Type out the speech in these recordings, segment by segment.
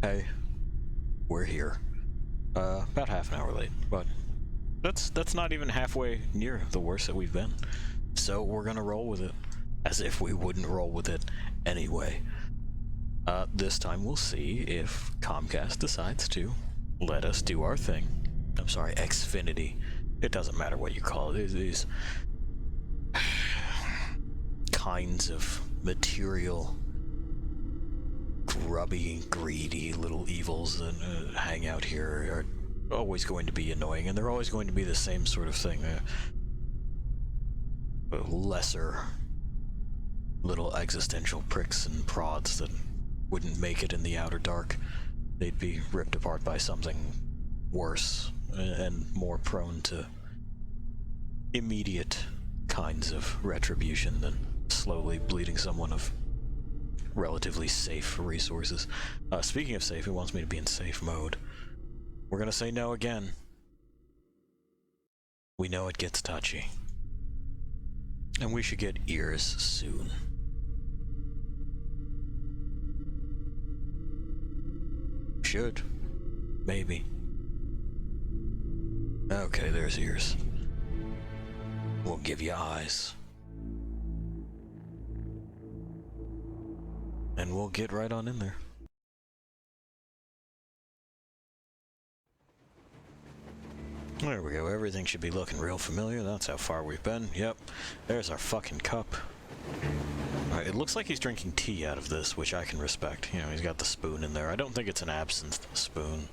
Hey, we're here. About half an hour late, but that's not even halfway near the worst that we've been. So we're gonna roll with it, as if we wouldn't roll with it anyway. This time we'll see if Comcast decides to let us do our thing. I'm sorry, Xfinity. It doesn't matter what you call it. These kinds of material, grubby, greedy little evils that hang out here are always going to be annoying, and they're always going to be the same sort of thing. Lesser little existential pricks and prods that wouldn't make it in the outer dark. They'd be ripped apart by something worse and more prone to immediate kinds of retribution than slowly bleeding someone of relatively safe resources. Speaking of safe, it wants me to be in safe mode. We're gonna say no again. We know it gets touchy. And we should get ears soon. Should. Maybe. Okay, there's ears. We'll give you eyes. And we'll get right on in there. There we go, everything should be looking real familiar. That's how far we've been. Yep, there's our fucking cup. Alright, it looks like he's drinking tea out of this, which I can respect. You know, he's got the spoon in there. I don't think it's an absinthe spoon.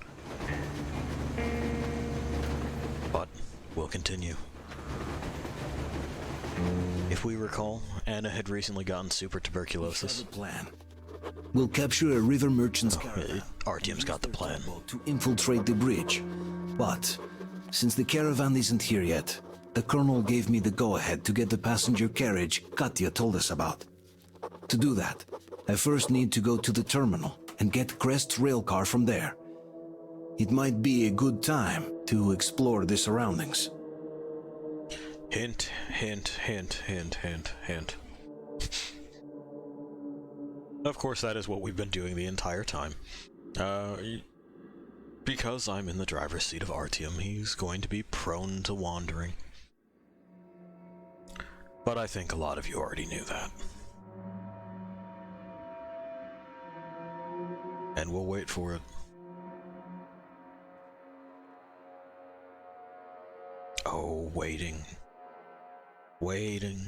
But we'll continue. If we recall, Anna had recently gotten super tuberculosis. Plan. We'll capture a river merchant's caravan. Artyom's got the plan. To infiltrate the bridge. But since the caravan isn't here yet, the colonel gave me the go-ahead to get the passenger carriage Katya told us about. To do that, I first need to go to the terminal and get Crest's railcar from there. It might be a good time to explore the surroundings. Hint, hint, hint, hint, hint, hint. Of course, that is what we've been doing the entire time. Because I'm in the driver's seat of Artyom, he's going to be prone to wandering. But I think a lot of you already knew that. And we'll wait for it. Oh, waiting. Waiting.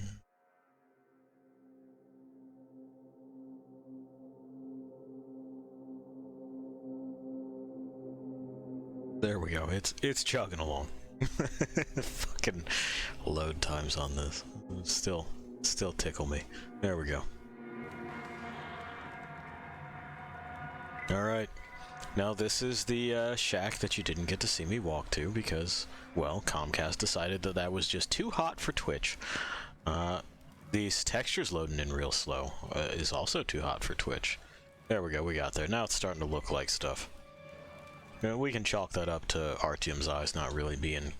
There we go. It's chugging along. Fucking load times on this still tickle me. There we go. All right. Now this is the shack that you didn't get to see me walk to because, well, Comcast decided that that was just too hot for Twitch. These textures loading in real slow is also too hot for Twitch. There we go. We got there. Now it's starting to look like stuff. You know, we can chalk that up to Artyom's eyes not really being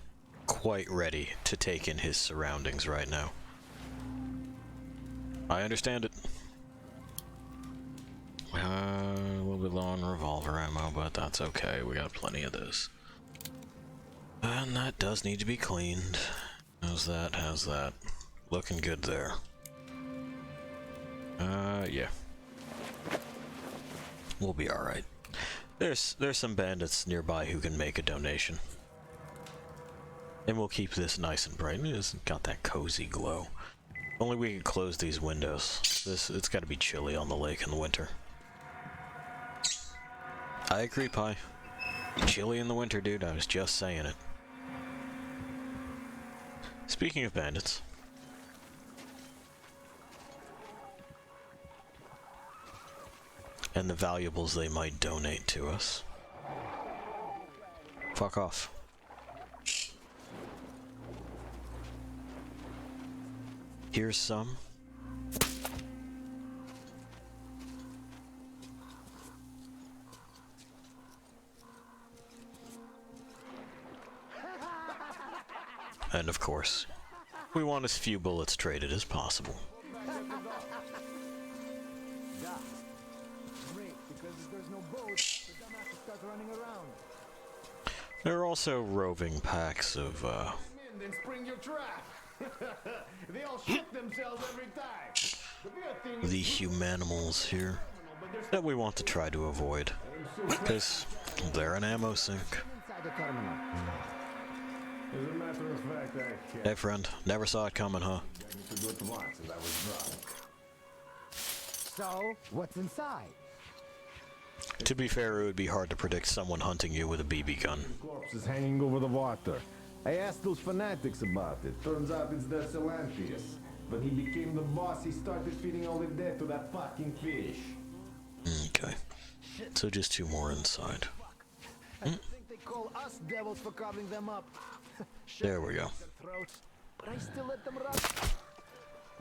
quite ready to take in his surroundings right now. I understand it. A little bit low on revolver ammo, but that's okay. We got plenty of this. And that does need to be cleaned. How's that? How's that? Looking good there. Yeah. We'll be alright. There's some bandits nearby who can make a donation. And we'll keep this nice and bright. It's got that cozy glow. If only we can close these windows. It's gotta be chilly on the lake in the winter. I agree, Pi. Chilly in the winter, dude. I was just saying it. Speaking of bandits. And the valuables they might donate to us. Fuck off. Here's some. And of course, we want as few bullets traded as possible. start running around. There are also roving packs of, Then spring your trap. They all shit themselves every time. The weird thing is the humanimals here that we want to try to avoid, because they're an ammo sink. Inside the terminal. as a matter of fact, I can't Hey friend, never saw it coming, huh? get me to do it once and I was drunk. So, what's inside? To be fair, it would be hard to predict someone hunting you with a BB gun. Corpses hanging over the water. I asked those fanatics about it. Turns out it's their Celantius. When he became the boss, he started feeding all the dead to that fucking fish. Okay. So just two more inside. I think they call us devils for covering them up. There we go. Throats, but I still let them run.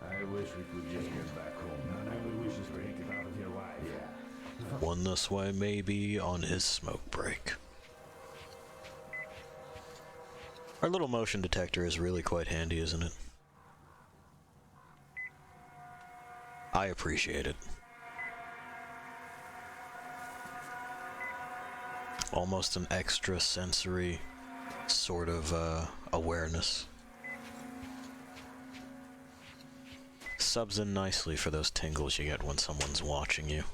I wish we could just get back home now. I would wish us to make it out of here alive. Yeah. One this way, maybe, on his smoke break. Our little motion detector is really quite handy, isn't it? I appreciate it. Almost an extra sensory sort of awareness. Subs in nicely for those tingles you get when someone's watching you.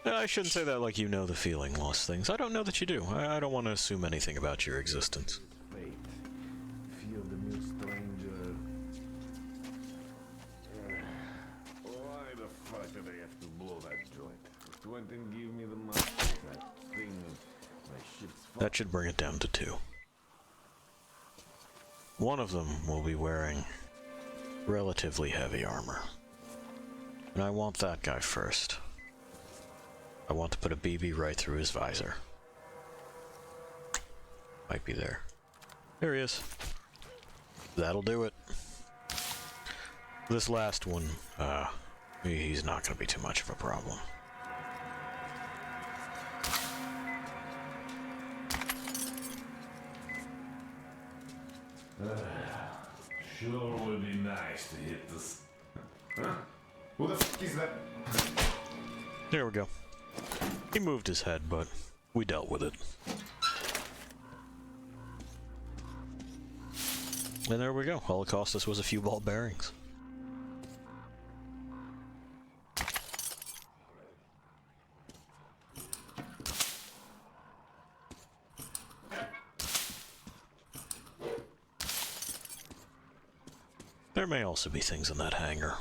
I shouldn't say that like you know the feeling, Lost Things. I don't know that you do. I don't want to assume anything about your existence. Wait. Feel the new stranger. Why the fuck do they have to blow that joint? It went and give me the money. That thing. My ship's fucked. That should bring it down to 2. One of them will be wearing relatively heavy armor. And I want that guy first. I want to put a BB right through his visor. Might be there. There he is. That'll do it. This last one, he's not going to be too much of a problem. Sure would be nice to hit this. Huh? Who the fuck is that? There we go. He moved his head, but we dealt with it. And there we go. All it cost us was a few ball bearings. There may also be things in that hangar.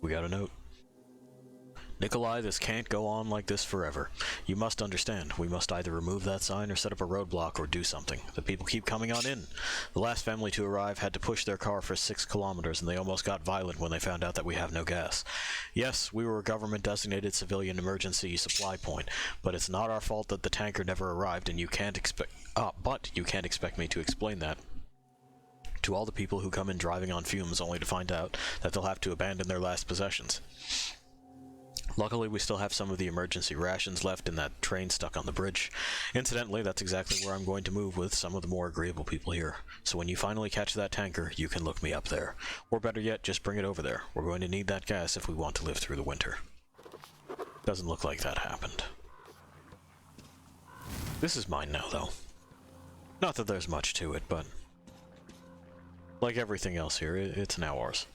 We got a note. Nikolai, this can't go on like this forever. You must understand, we must either remove that sign or set up a roadblock or do something. The people keep coming on in. The last family to arrive had to push their car for 6 kilometers, and they almost got violent when they found out that we have no gas. Yes, we were a government-designated civilian emergency supply point, but it's not our fault that the tanker never arrived, and you can't expect... but you can't expect me to explain that to all the people who come in driving on fumes only to find out that they'll have to abandon their last possessions. Luckily, we still have some of the emergency rations left in that train stuck on the bridge. Incidentally, that's exactly where I'm going to move with some of the more agreeable people here. So when you finally catch that tanker, you can look me up there. Or better yet, just bring it over there. We're going to need that gas if we want to live through the winter. Doesn't look like that happened. This is mine now, though. Not that there's much to it, but... like everything else here, it's now ours.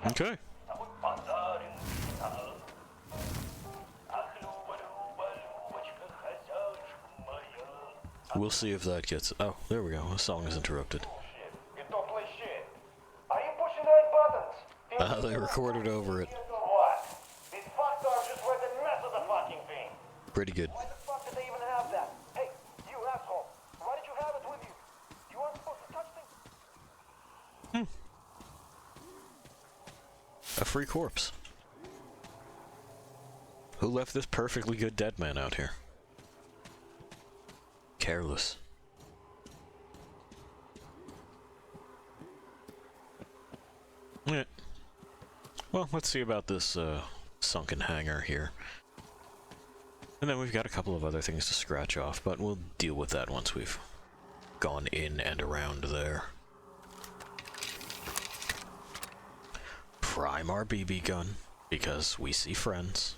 Okay. We'll see if that gets... oh, there we go. The song is interrupted. You don't play shit. Are you pushing the right buttons? They recorded over it. What? These fucktards just read the mess of the fucking thing. Pretty good. Why the fuck did they even have that? Hey, you asshole. Why did you have it with you? You aren't supposed to touch things. A free corpse. Who left this perfectly good dead man out here? Careless. Yeah. Well, let's see about this sunken hangar here. And then we've got a couple of other things to scratch off, but we'll deal with that once we've gone in and around there. Prime our BB gun, because we see friends.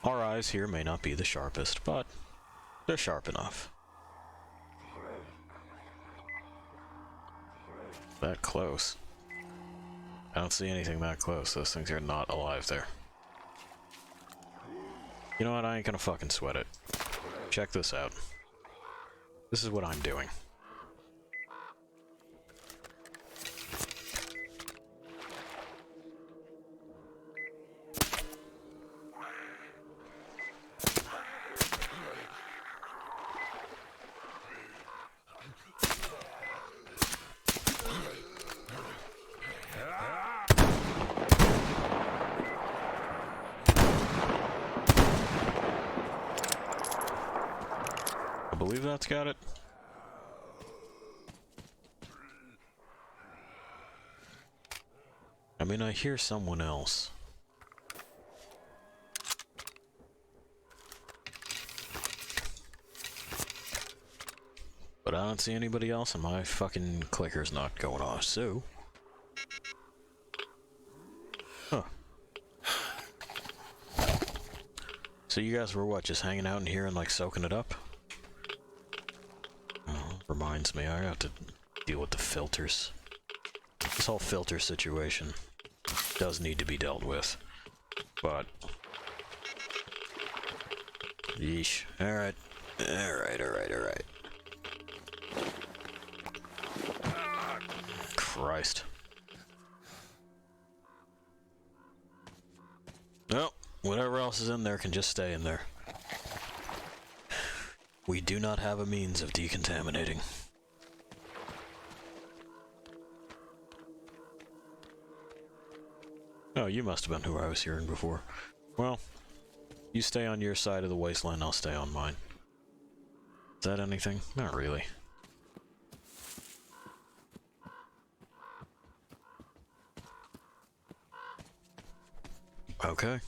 Our eyes here may not be the sharpest, but they're sharp enough. That close. I don't see anything that close. Those things are not alive there. You know what? I ain't gonna fucking sweat it. Check this out. This is what I'm doing. I believe that's got it. I mean, I hear someone else. But I don't see anybody else, and my fucking clicker's not going off, so... Huh. So you guys were what, just hanging out in here and like soaking it up? Oh, reminds me, I have to deal with the filters. This whole filter situation does need to be dealt with, but... Yeesh. Alright. Alright. Christ. Well, whatever else is in there can just stay in there. We do not have a means of decontaminating. Oh, you must have been who I was hearing before. Well, you stay on your side of the wasteland, I'll stay on mine. Is that anything? Not really. Okay.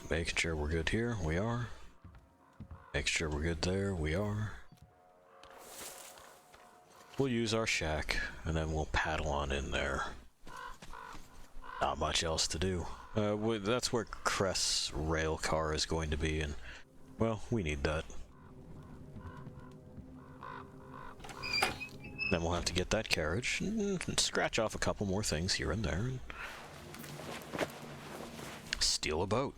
Making sure we're good here, we are. Making sure we're good there, we are. We'll use our shack, and then we'll paddle on in there. Not much else to do. That's where Crest's rail car is going to be, and, well, we need that. Then we'll have to get that carriage, and scratch off a couple more things here and there, and steal a boat.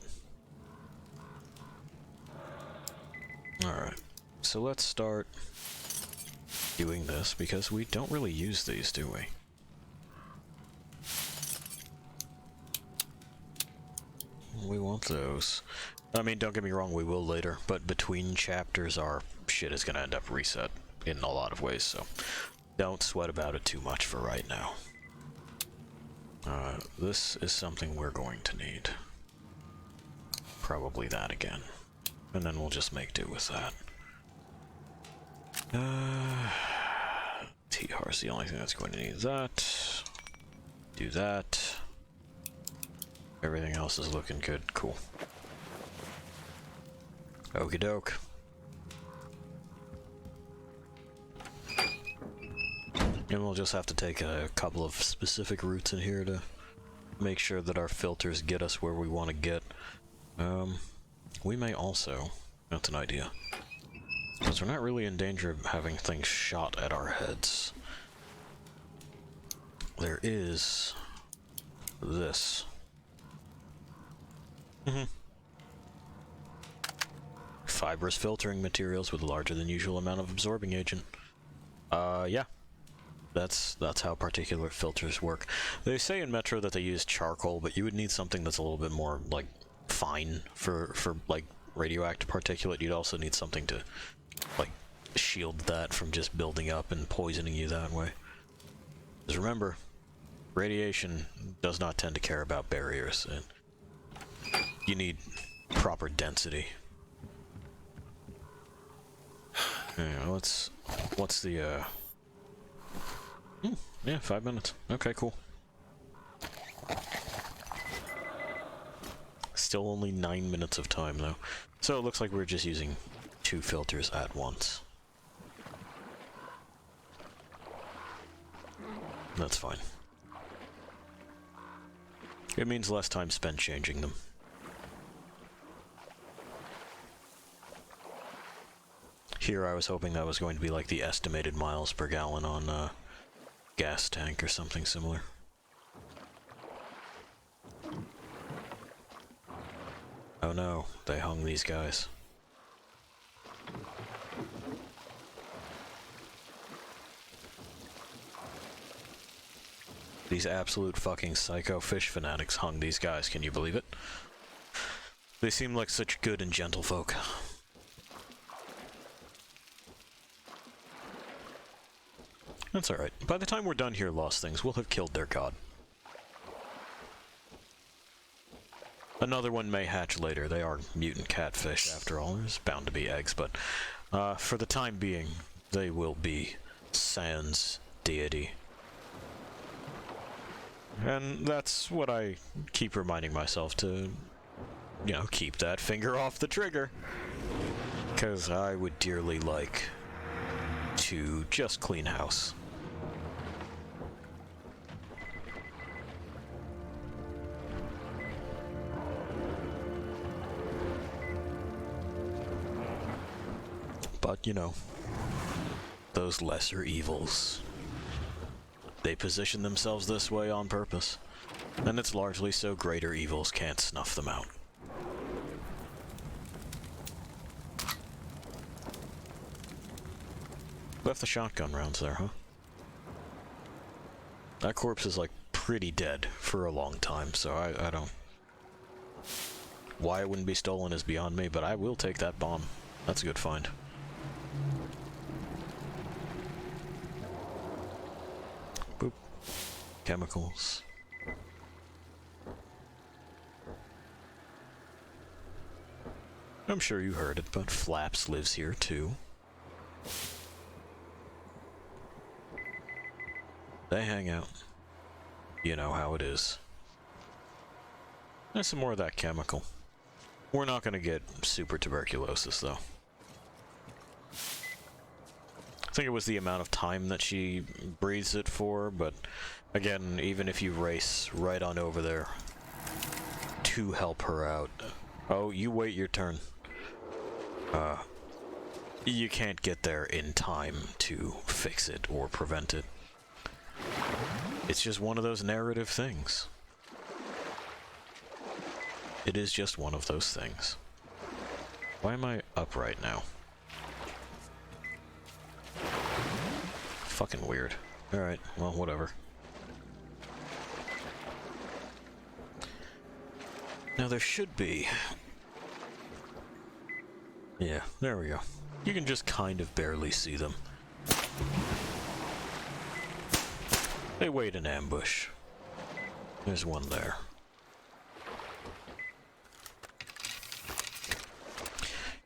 Alright, so let's start doing this, because we don't really use these, do we? We want those. I mean, don't get me wrong, we will later, but between chapters our shit is gonna end up reset in a lot of ways, so don't sweat about it too much for right now. This is something we're going to need. Probably that again. And then we'll just make do with that. T-Har's the only thing that's going to need that. Do that. Everything else is looking good. Cool. Okie doke. And we'll just have to take a couple of specific routes in here to make sure that our filters get us where we want to get. We may also, that's an idea, because we're not really in danger of having things shot at our heads. There is this. Fibrous filtering materials with larger than usual amount of absorbing agent. Yeah. That's how particular filters work. They say in Metro that they use charcoal, but you would need something that's a little bit more, like, fine for like, radioactive particulate. You'd also need something to, like, shield that from just building up and poisoning you that way. Because remember, radiation does not tend to care about barriers, and you need proper density. Yeah, what's the, Yeah, 5 minutes. Okay, cool. Still only 9 minutes of time, though. So it looks like we're just using 2 filters at once. That's fine. It means less time spent changing them. Here I was hoping that was going to be like the estimated miles per gallon on a gas tank or something similar. Oh no, they hung these guys. These absolute fucking psycho fish fanatics hung these guys, can you believe it? They seem like such good and gentle folk. That's alright. By the time we're done here, Lost Things, we'll have killed their god. Another one may hatch later. They are mutant catfish, after all. There's bound to be eggs, but for the time being, they will be sans deity. And that's what I keep reminding myself to, you know, keep that finger off the trigger. Because I would dearly like to just clean house. But, you know, those lesser evils, they position themselves this way on purpose, and it's largely so greater evils can't snuff them out. Left the shotgun rounds there, huh? That corpse is, like, pretty dead for a long time, so I don't... Why it wouldn't be stolen is beyond me, but I will take that bomb. That's a good find. Boop. Chemicals. I'm sure you heard it, but Flaps lives here too. They hang out. You know how it is. There's some more of that chemical. We're not gonna get super tuberculosis, though. I think it was the amount of time that she breathes it for, but again, even if you race right on over there to help her out... Oh, you wait your turn. You can't get there in time to fix it or prevent it. It's just one of those narrative things. It is just one of those things. Why am I upright now? Fucking weird. Alright, well, whatever. Now there should be... Yeah, there we go. You can just kind of barely see them. They wait in ambush. There's one there.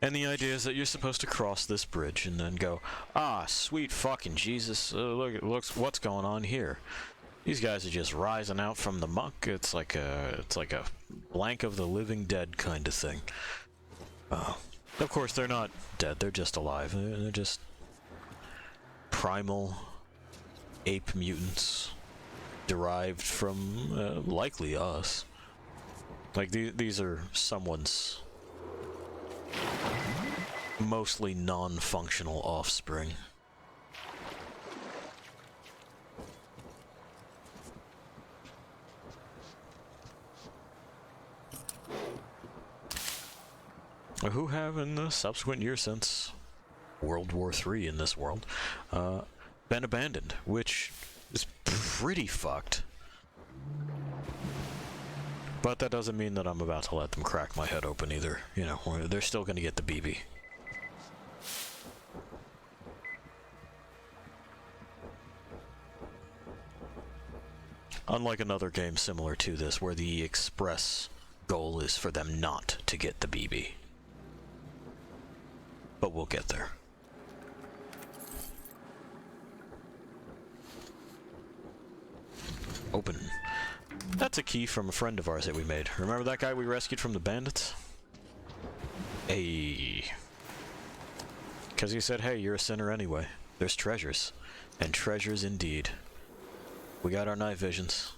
And the idea is that you're supposed to cross this bridge and then go, ah, sweet fucking Jesus, looks what's going on here. These guys are just rising out from the muck. It's like a blank of the living dead kind of thing. Of course, they're not dead. They're just alive. They're just primal ape mutants derived from likely us. Like these are someone's mostly non-functional offspring. Who have in the subsequent years since World War III in this world been abandoned, which is pretty fucked. But that doesn't mean that I'm about to let them crack my head open either. You know, they're still gonna get the BB. Unlike another game similar to this, where the express goal is for them not to get the BB. But we'll get there. Open. That's a key from a friend of ours that we made. Remember that guy we rescued from the bandits? Hey. Because he said, hey, you're a sinner anyway. There's treasures. And treasures indeed. We got our night visions.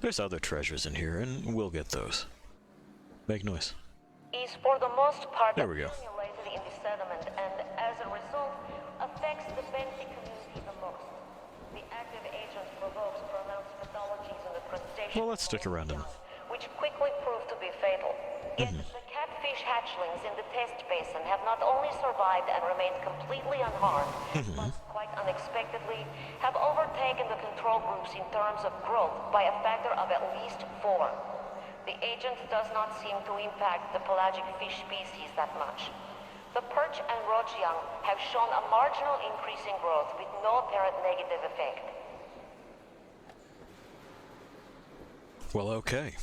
There's other treasures in here, and we'll get those. Make noise. Is for the most part There we go. accumulated in the settlement and as a result affects the benthic community the most. The active agent provokes pronounced pathologies in the crustacean Well, let's stick around in. which quickly prove to be fatal. Yet the catfish hatchlings in the test basin have not only survived and remained completely unharmed, but quite unexpectedly have overtaken the control groups in terms of growth by a factor of at least 4. The agent does not seem to impact the pelagic fish species that much. The perch and roach young have shown a marginal increase in growth with no apparent negative effect. Well, okay.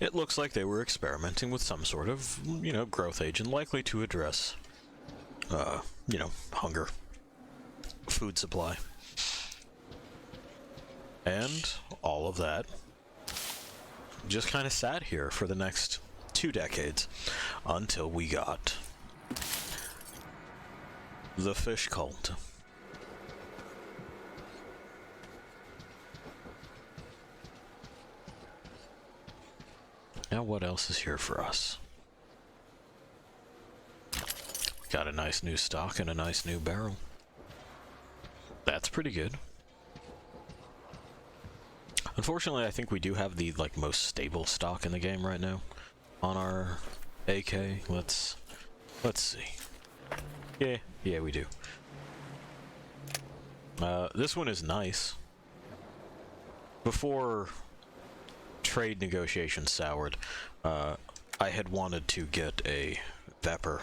It looks like they were experimenting with some sort of, growth agent likely to address, hunger, food supply. And all of that just kind of sat here for the next 2 decades until we got the fish cult. Now what else is here for us? We got a nice new stock and a nice new barrel. That's pretty good. Unfortunately, I think we do have the most stable stock in the game right now on our AK. Let's see. Yeah, we do. This one is nice. Before trade negotiations soured, I had wanted to get a Vepr.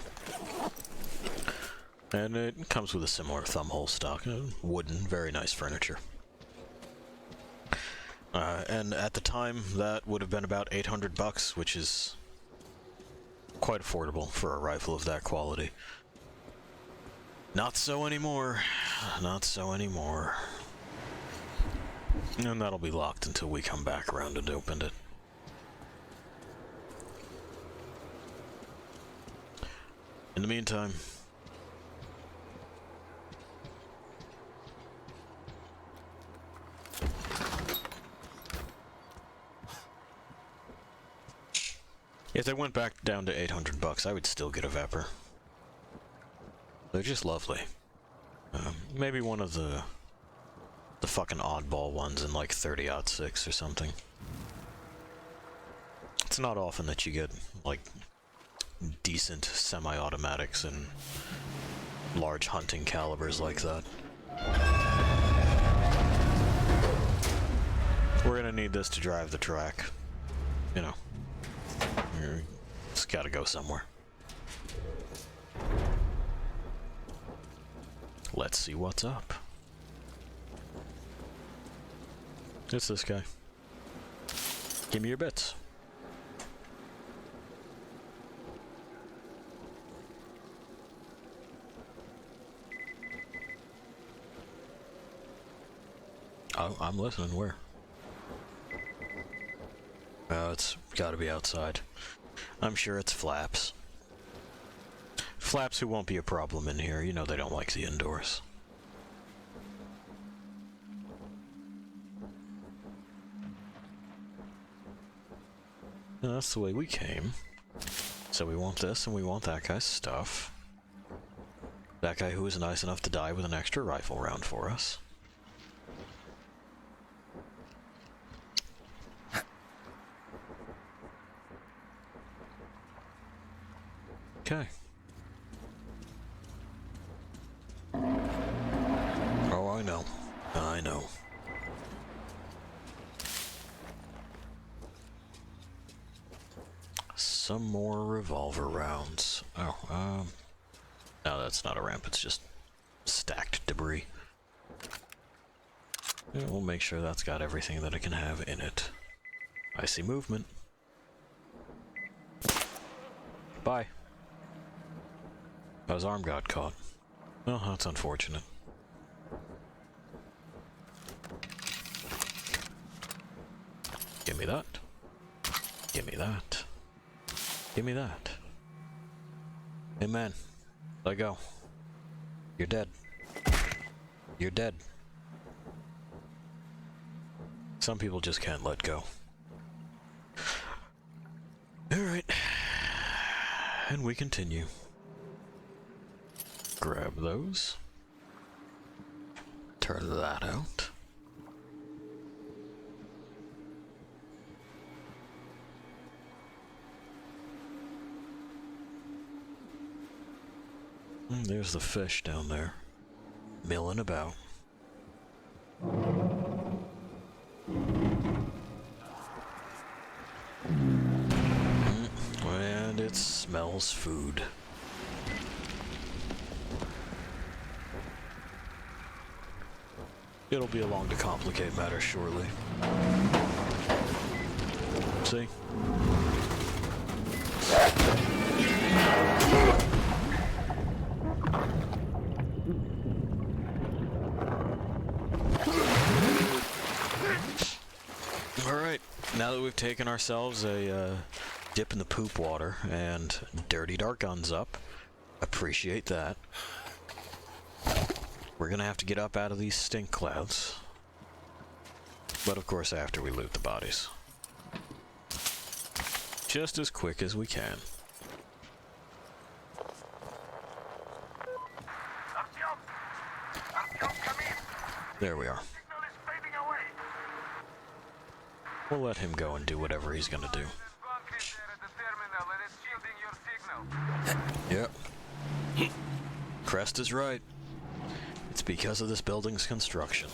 And it comes with a similar thumbhole stock. Wooden, very nice furniture. And at the time, that would have been about $800, which is quite affordable for a rifle of that quality. Not so anymore. Not so anymore. And that'll be locked until we come back around and open it. In the meantime, if they went back down to $800, I would still get a Vepr. They're just lovely. Maybe one of the fucking oddball ones in 30-06 or something. It's not often that you get decent semi-automatics and large hunting calibers like that. We're gonna need this to drive the track. It's gotta go somewhere. Let's see what's up. It's this guy. Give me your bits. Oh, I'm listening. Where? Oh, it's gotta be outside. I'm sure it's Flaps. Flaps who won't be a problem in here. They don't like the indoors. That's the way we came. So we want this and we want that guy's stuff. That guy who was nice enough to die with an extra rifle round for us. Okay. Oh, I know. I know. Some more revolver rounds. Oh, no, that's not a ramp, it's just stacked debris. Yeah, we'll make sure that's got everything that it can have in it. I see movement. Bye. His arm got caught. Oh, that's unfortunate. Give me that. Give me that. Give me that. Hey man, let go. You're dead. You're dead. Some people just can't let go. Alright. And we continue. Grab those. Turn that out. There's the fish down there, milling about. And it smells food. It'll be along to complicate matters shortly. See? Alright, now that we've taken ourselves a dip in the poop water and dirtied our guns up, appreciate that. We're gonna have to get up out of these stink clouds. But of course after we loot the bodies. Just as quick as we can. There we are. We'll let him go and do whatever he's gonna do. Yep. Crest is right. It's because of this building's construction.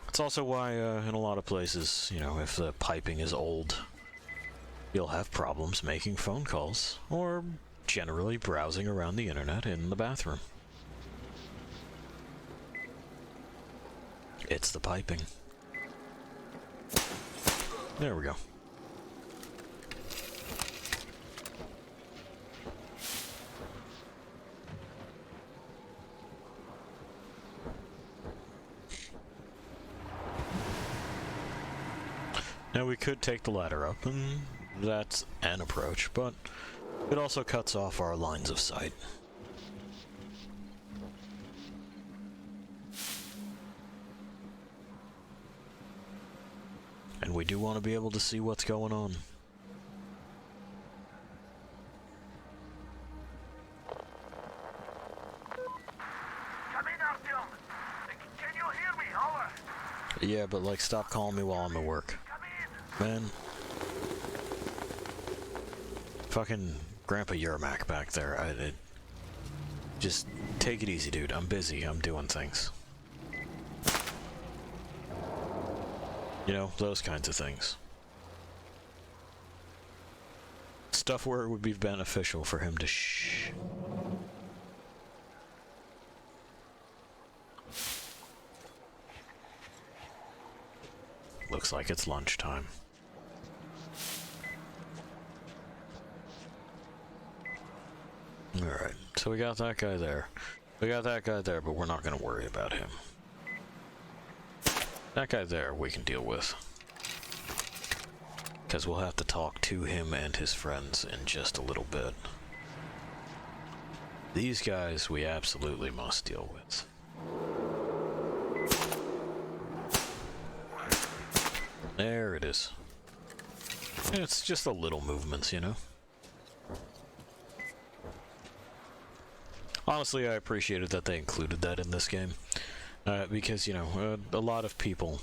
It's also why, in a lot of places, you know, if the piping is old, you'll have problems making phone calls, or generally browsing around the internet in the bathroom. It's the piping. There we go. Now we could take the ladder up, and that's an approach, but it also cuts off our lines of sight. And we do want to be able to see what's going on. Come in, Artyom. Can you hear me? Over. Yeah, but like, stop calling me while I'm at work. Come in. Man. Fucking Grandpa Yermak back there. Just take it easy, dude. I'm busy. I'm doing things. You know, those kinds of things. Stuff where it would be beneficial for him to shh. Looks like it's lunchtime. Alright, so we got that guy there. We got that guy there, but we're not going to worry about him. That guy there we can deal with. Because we'll have to talk to him and his friends in just a little bit. These guys we absolutely must deal with. There it is. It's just the little movements, you know? Honestly, I appreciated that they included that in this game. Because, you know, a lot of people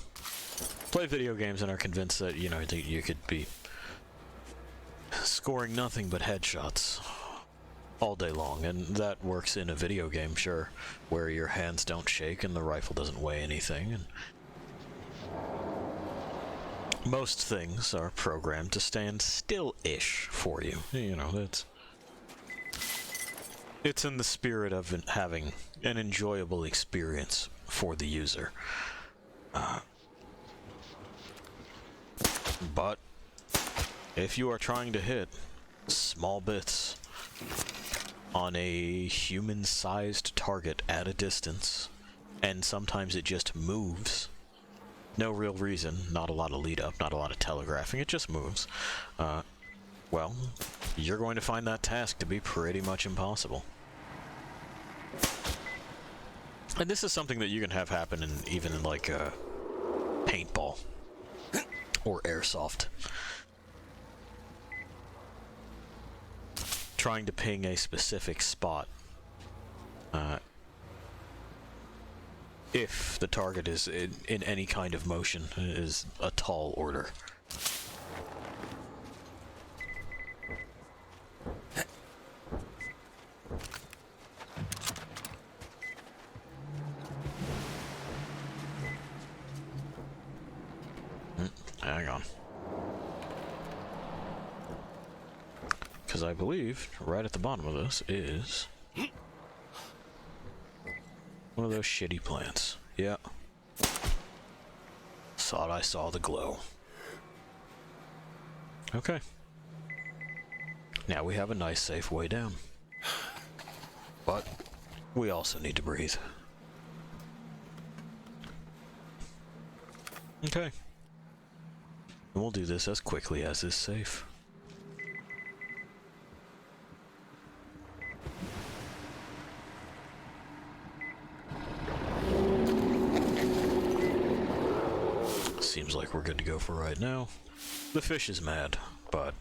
play video games and are convinced that, you know, that you could be scoring nothing but headshots all day long. And that works in a video game, sure, where your hands don't shake and the rifle doesn't weigh anything. And most things are programmed to stand still-ish for you. You know, it's in the spirit of having an enjoyable experience for the user. But if you are trying to hit small bits on a human-sized target at a distance, and sometimes it just moves. No real reason, not a lot of lead up, not a lot of telegraphing, it just moves. Well, you're going to find that task to be pretty much impossible. And this is something that you can have happen even in like paintball or airsoft. Trying to ping a specific spot, if the target is in any kind of motion, is a tall order. Hang on. Because I believe right at the bottom of this is one of those shitty plants. Yeah. Thought I saw the glow. Okay. Now we have a nice safe way down. But we also need to breathe. Okay. And we'll do this as quickly as is safe. Seems like we're good to go for right now. The fish is mad, but,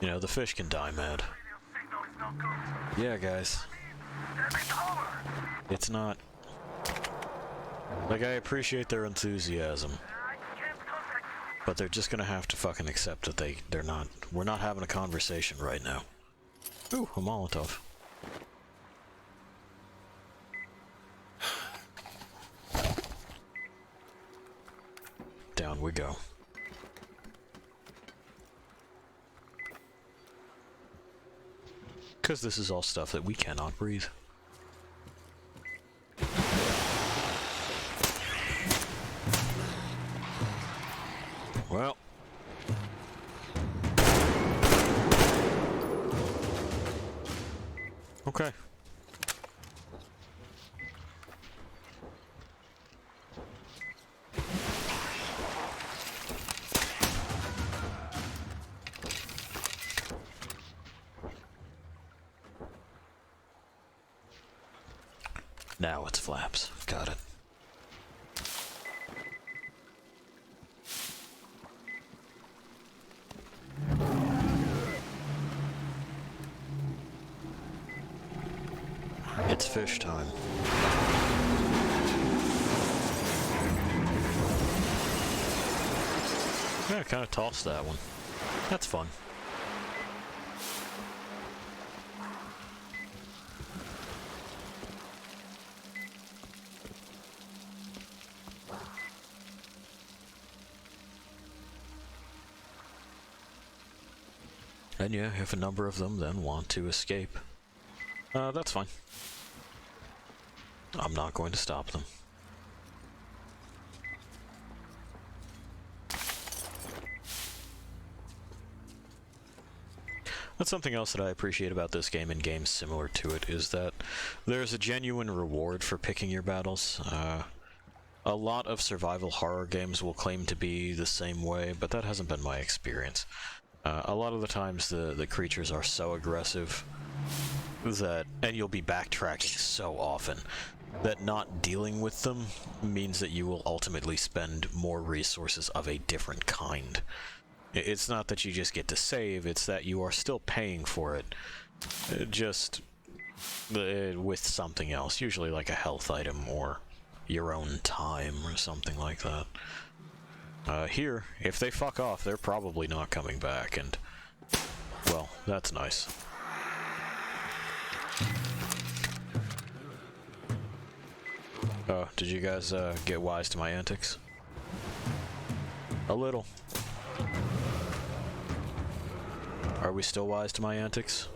you know, the fish can die mad. Yeah, guys. It's not... Like, I appreciate their enthusiasm, but they're just gonna have to fucking accept that they're not... We're not having a conversation right now. Ooh, a Molotov. Down we go. Because this is all stuff that we cannot breathe. Well. Okay. Now it's flaps. Got it. It's fish time. Yeah, I kind of tossed that one. That's fun. And yeah, if a number of them then want to escape, that's fine. I'm not going to stop them. That's something else that I appreciate about this game and games similar to it, is that there's a genuine reward for picking your battles. A lot of survival horror games will claim to be the same way, but that hasn't been my experience. A lot of the times the creatures are so aggressive that, and you'll be backtracking so often, that not dealing with them means that you will ultimately spend more resources of a different kind. It's not that you just get to save, it's that you are still paying for it, just with something else, usually like a health item or your own time or something like that. Here, if they fuck off, they're probably not coming back, and, well, that's nice. Oh, did you guys get wise to my antics? A little. Are we still wise to my antics?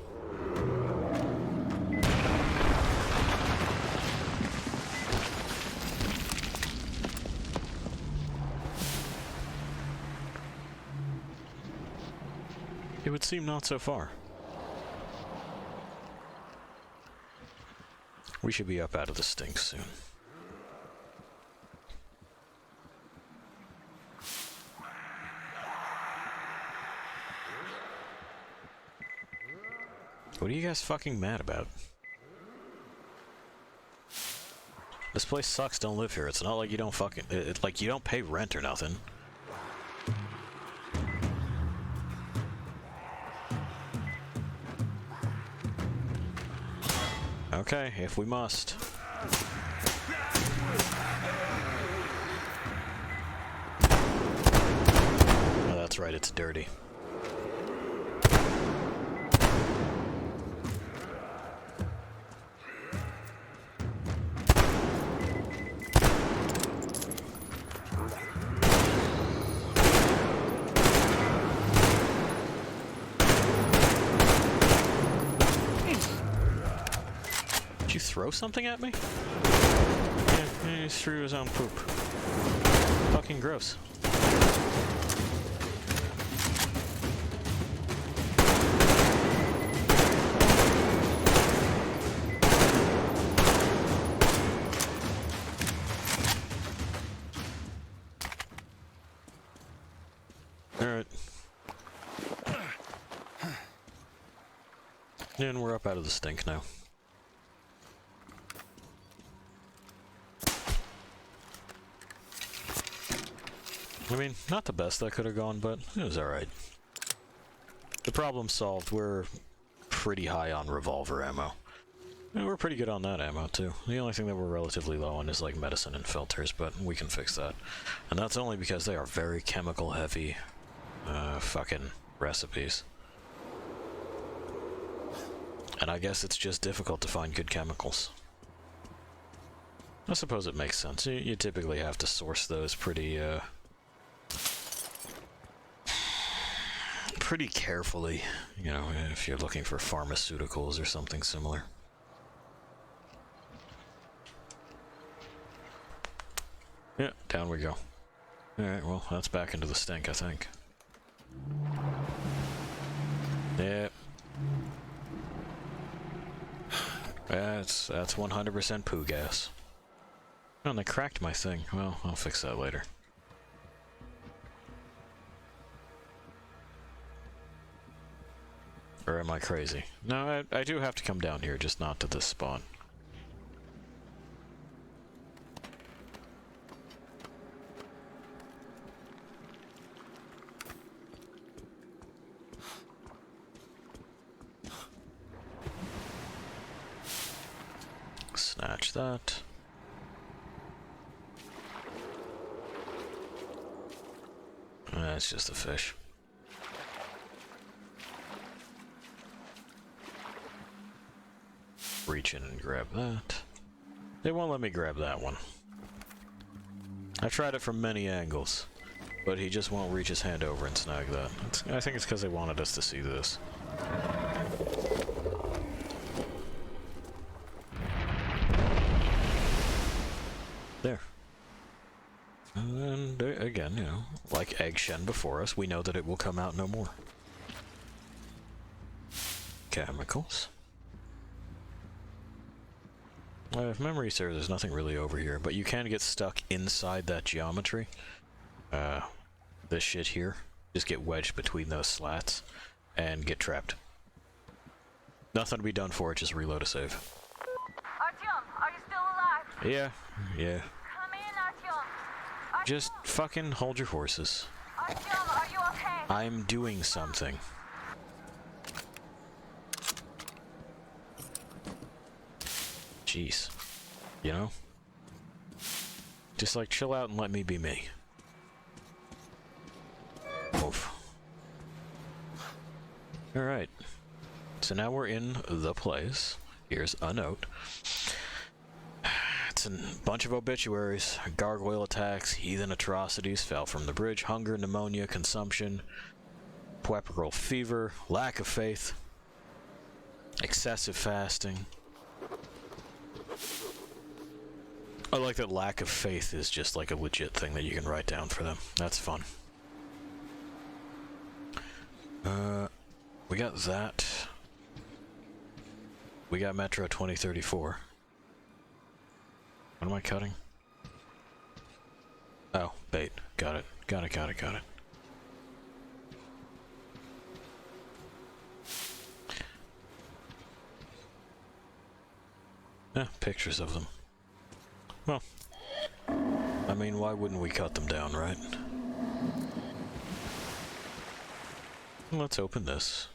It would seem not so far. We should be up out of the stink soon. What are you guys fucking mad about? This place sucks, don't live here. It's not like you don't fucking... It's like you don't pay rent or nothing. Okay, if we must. Oh, that's right, it's dirty. Did you throw something at me? Yeah, he just threw his own poop. Fucking gross. Alright. And we're up out of the stink now. I mean, not the best that could have gone, but it was alright. The problem solved. We're pretty high on revolver ammo. And we're pretty good on that ammo, too. The only thing that we're relatively low on is, like, medicine and filters, but we can fix that. And that's only because they are very chemical-heavy, fucking recipes. And I guess it's just difficult to find good chemicals. I suppose it makes sense. You typically have to source those pretty carefully, you know, if you're looking for pharmaceuticals or something similar. Yeah, down we go. Alright, well, that's back into the stink, I think. Yep. That's 100% poo gas. Oh, and they cracked my thing. Well, I'll fix that later. Or am I crazy? No, I do have to come down here, just not to this spawn. Snatch that. That's just a fish. Reach in and grab that. They won't let me grab that one. I've tried it from many angles, but he just won't reach his hand over and snag that. I think it's because they wanted us to see this. There. And again, you know, like Egg Shen before us, we know that it will come out no more. Chemicals. If memory serves, there's nothing really over here, but you can get stuck inside that geometry. This shit here. Just get wedged between those slats and get trapped. Nothing to be done for it, just reload a save. Artyom, are you still alive? Yeah. Come in, Artyom. Just fucking hold your horses. Artyom, are you okay? I'm doing something. Jeez. You know? Just like chill out and let me be me. Oof. Alright. So now we're in the place. Here's a note. It's a bunch of obituaries. Gargoyle attacks, heathen atrocities, fell from the bridge, hunger, pneumonia, consumption, puerperal fever, lack of faith, excessive fasting. I like that lack of faith is just like a legit thing that you can write down for them. That's fun. We got that. We got Metro 2034. What am I cutting? Oh, bait. Got it. Got it. Pictures of them. Well, I mean, why wouldn't we cut them down, right? Let's open this.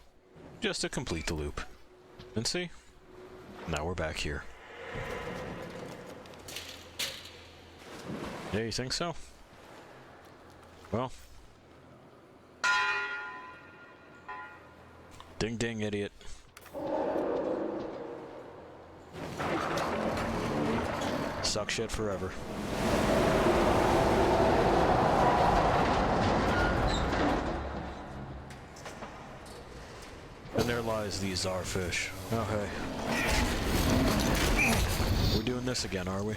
Just to complete the loop. And see? Now we're back here. Yeah, you think so? Well. Ding ding, idiot. Suck shit forever. And there lies the czarfish. Oh, hey. We're doing this again, are we?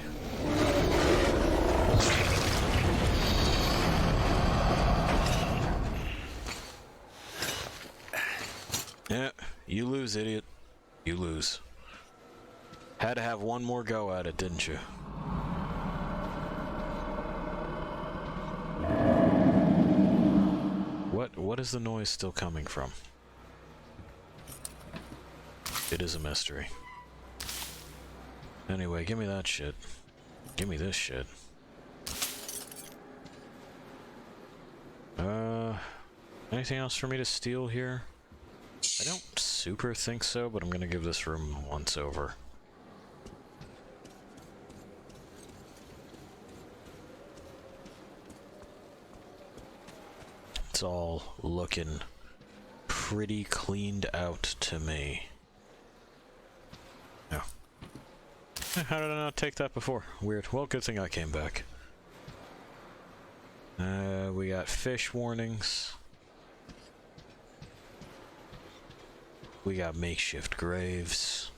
Yeah, you lose, idiot. You lose. Had to have one more go at it, didn't you? What is the noise still coming from? It is a mystery. Anyway, give me that shit. Give me this shit. Anything else for me to steal here? I don't super think so, but I'm gonna give this room a once over. It's all looking pretty cleaned out to me. No. How did I not take that before? Weird. Well, good thing I came back. We got fish warnings. We got makeshift graves.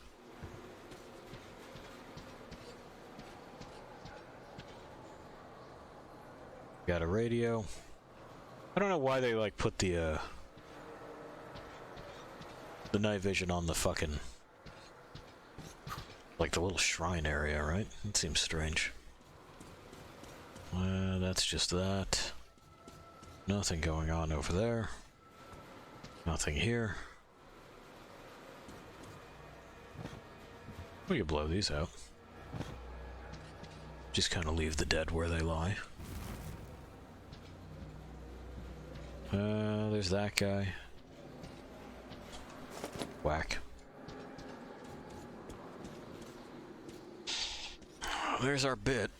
Got a radio. I don't know why they like put the night vision on the fucking like the little shrine area, right? It seems strange. That's just that. Nothing going on over there. Nothing here. We could blow these out. Just kind of leave the dead where they lie. There's that guy. Whack. There's our bit.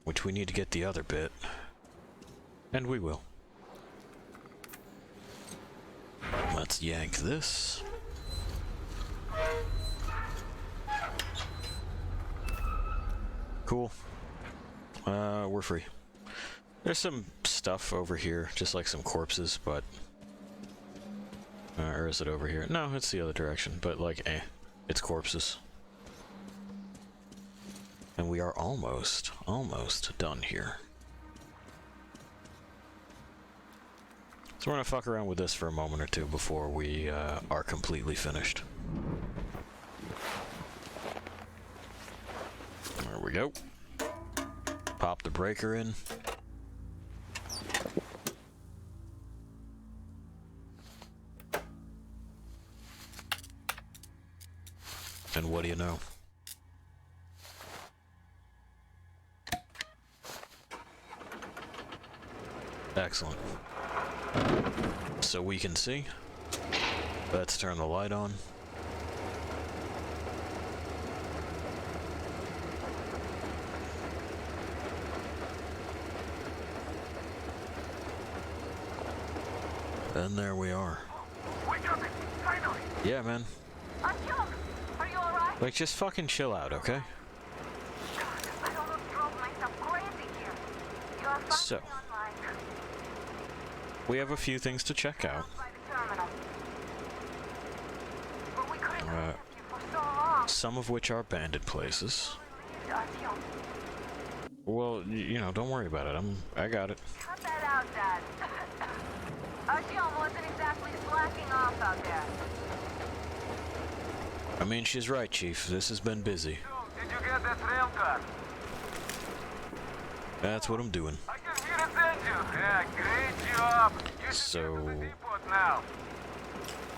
Which we need to get the other bit. And we will. Let's yank this. Cool. We're free. There's some stuff over here, just like some corpses, but... or is it over here? No, it's the other direction, but like, it's corpses. And we are almost done here. So we're gonna fuck around with this for a moment or two before we are completely finished. There we go. Pop the breaker in. And what do you know? Excellent. So we can see. Let's turn the light on. And there we are. We got it! Finally! Yeah, man. Artyom! Are you alright? Like, just fucking chill out, okay? God, I almost drove myself crazy here. You are So. finally online. We have a few things to check out. By the terminal. But we couldn't contact you for so long. Some of which are bandit places. Artyom, Well, you know, don't worry about it. I got it. cut that out, Dad. Artyom wasn't exactly slacking off out there. I mean, she's right, Chief. This has been busy. Did you get get that rail car. That's what I'm doing. I can hear its engine. Yeah, great job. You should So, get to the depot now.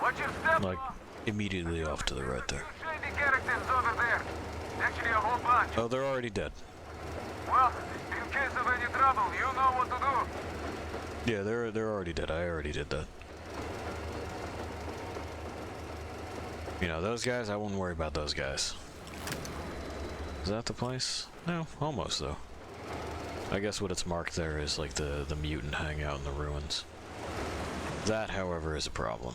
Watch your step. like, immediately off to the right there. Two shady characters over there. Actually, a whole bunch. Oh, they're already dead. Well, in case of any trouble, you know what to do. Yeah, they're already dead. I already did that. You know, those guys, I wouldn't worry about those guys. Is that the place? No, almost though. I guess what it's marked there is like the mutant hangout in the ruins. That, however, is a problem.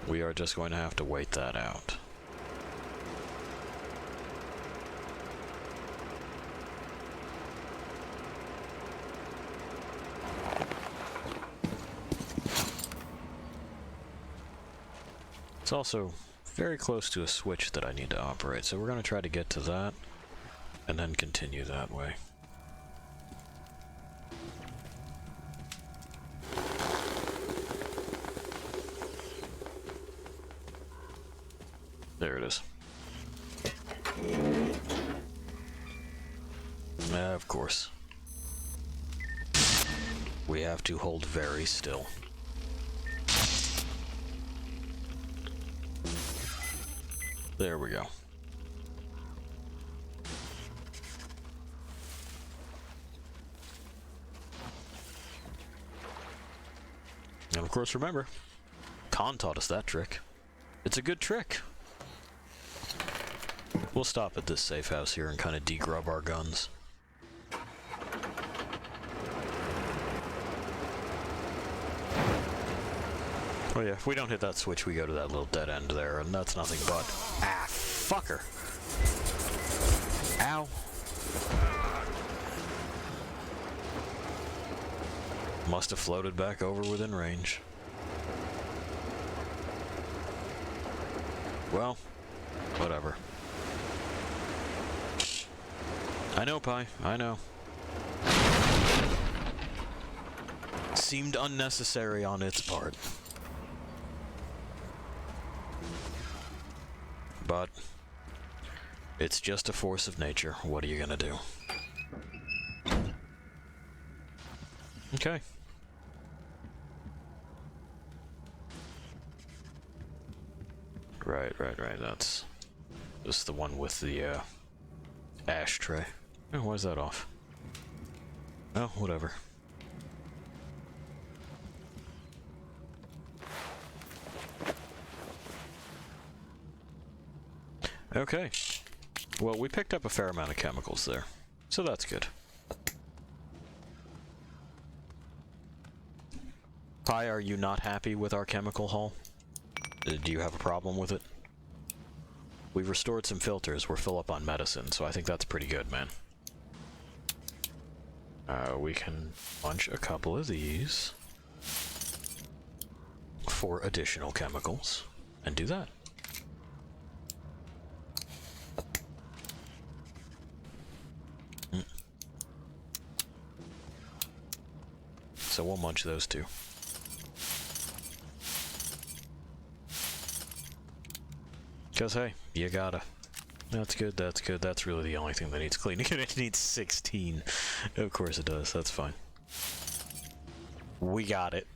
We are just going to have to wait that out. It's also very close to a switch that I need to operate, so we're going to try to get to that and then continue that way. There it is. Of course. We have to hold very still. There we go. And of course, remember, Khan taught us that trick. It's a good trick. We'll stop at this safe house here and kind of degrub our guns. Oh yeah, if we don't hit that switch, we go to that little dead end there, and that's nothing but... Ah, fucker! Ow! Must have floated back over within range. Well, whatever. I know, Pi. I know. Seemed unnecessary on its part. But it's just a force of nature. What are you gonna do? Okay. Right. That's just the one with the ashtray. Oh, why is that off? Oh, whatever. Okay. Well, we picked up a fair amount of chemicals there, so that's good. Pi, are you not happy with our chemical haul? Do you have a problem with it? We've restored some filters. We're full up on medicine, so I think that's pretty good, man. We can punch a couple of these for additional chemicals and do that. So we'll munch those two. Because, hey, you gotta. That's good, that's good. That's really the only thing that needs cleaning. It needs 16. Of course it does. That's fine. We got it.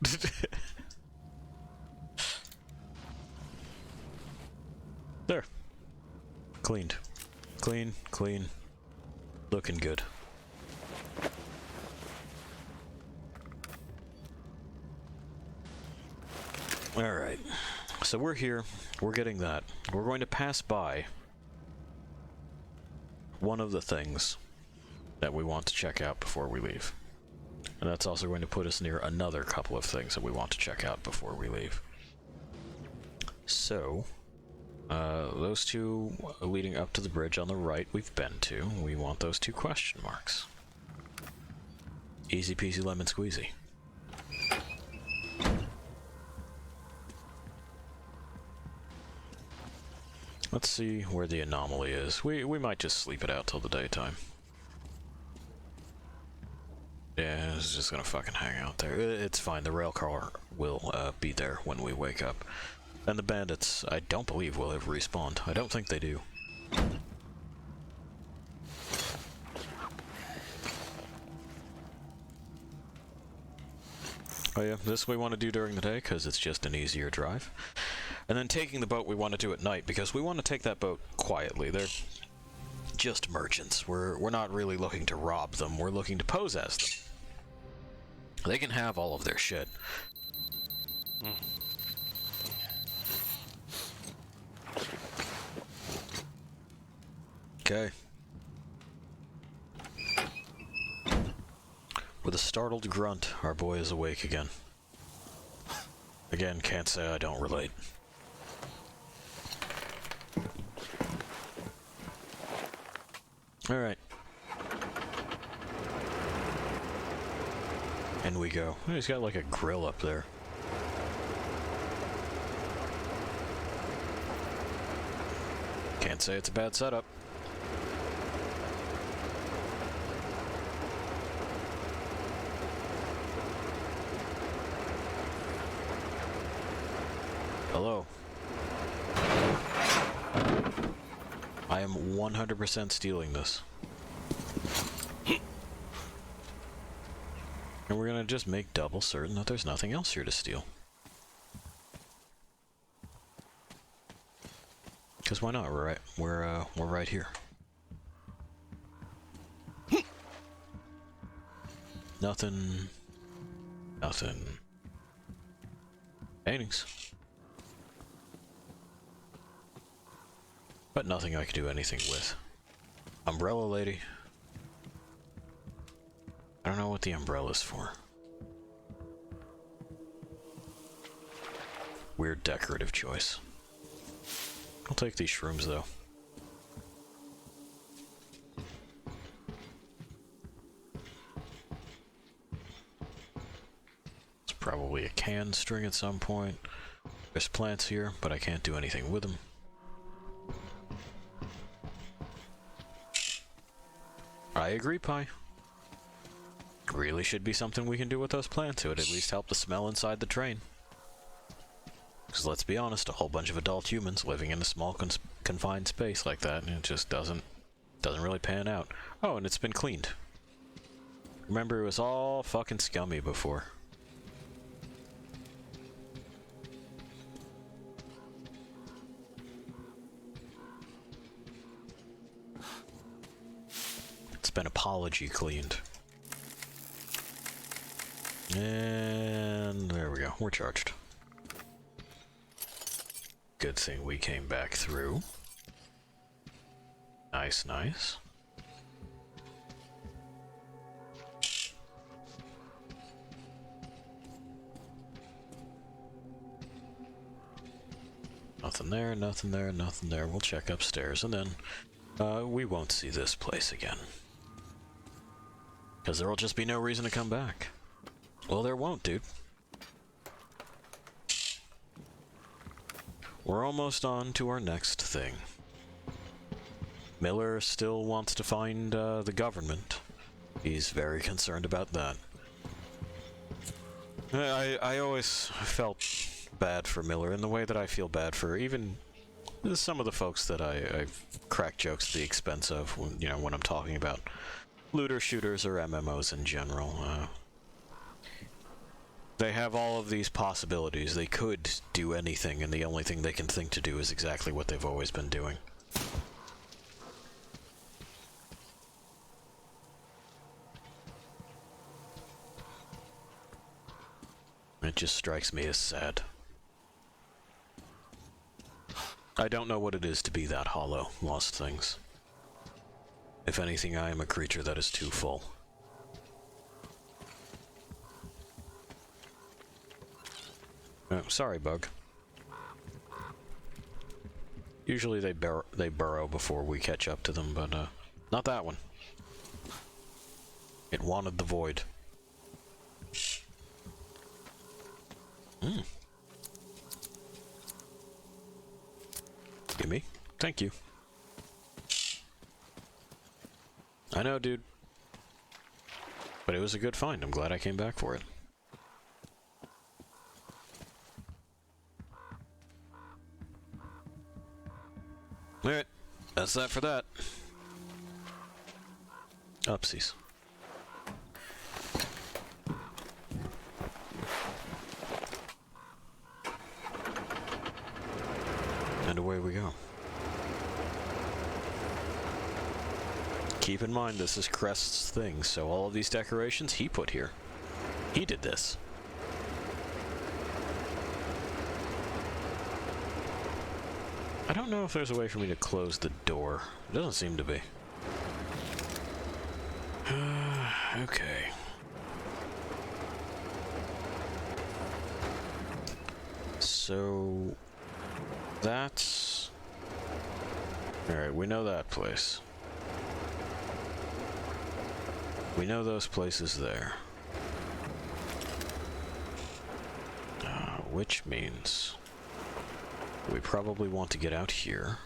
There. Cleaned. Clean, clean. Looking good. Alright. So we're here. We're getting that. We're going to pass by one of the things that we want to check out before we leave. And that's also going to put us near another couple of things that we want to check out before we leave. So, those two leading up to the bridge on the right we've been to. We want those two question marks. Easy peasy lemon squeezy. Let's see where the anomaly is. We might just sleep it out till the daytime. Yeah, is just gonna fucking hang out there. It's fine. The rail car will be there when we wake up. And the bandits, I don't believe, will have respawned. I don't think they do. Oh yeah, this we want to do during the day because it's just an easier drive. And then taking the boat we want to do at night because we want to take that boat quietly. They're just merchants. We're not really looking to rob them. We're looking to pose as them. They can have all of their shit. Okay. With a startled grunt, our boy is awake again. Again, can't say I don't relate. Alright. In we go. Oh, he's got like a grill up there. Can't say it's a bad setup. Hello. I am 100% stealing this. And we're gonna just make double certain that there's nothing else here to steal. Because why not? We're right here. Nothing. Paintings. But nothing I could do anything with. Umbrella lady. I don't know what the umbrella's for. Weird decorative choice. I'll take these shrooms though. It's probably a can string at some point. There's plants here, but I can't do anything with them. I agree, Pi. Really should be something we can do with those plants. It would at least help the smell inside the train. Because let's be honest, a whole bunch of adult humans living in a small confined space like that, and it just doesn't really pan out. Oh, and it's been cleaned. Remember, it was all fucking scummy before. It's been apology cleaned. And there we go, we're charged. Good thing we came back through. Nice, nice. Nothing there, nothing there, nothing there. We'll check upstairs and then we won't see this place again. Because there will just be no reason to come back. Well, there won't, dude. We're almost on to our next thing. Miller still wants to find the government. He's very concerned about that. I always felt bad for Miller in the way that I feel bad for even some of the folks that I crack jokes at the expense of when, you know, when I'm talking about looter shooters or MMOs in general. They have all of these possibilities. They could do anything, and the only thing they can think to do is exactly what they've always been doing. It just strikes me as sad. I don't know what it is to be that hollow, lost things. If anything, I am a creature that is too full. Sorry, bug. Usually they burrow before we catch up to them, but not that one. It wanted the void. Gimme. Thank you. But it was a good find. I'm glad I came back for it. Alright, that's that for that. Upsies. And away we go. Keep in mind, this is Crest's thing, so all of these decorations he put here. He did this. I don't know if there's a way for me to close the door. It doesn't seem to be. Okay. So... that's... Alright, we know that place. We know those places there. Which means... we probably want to get out here.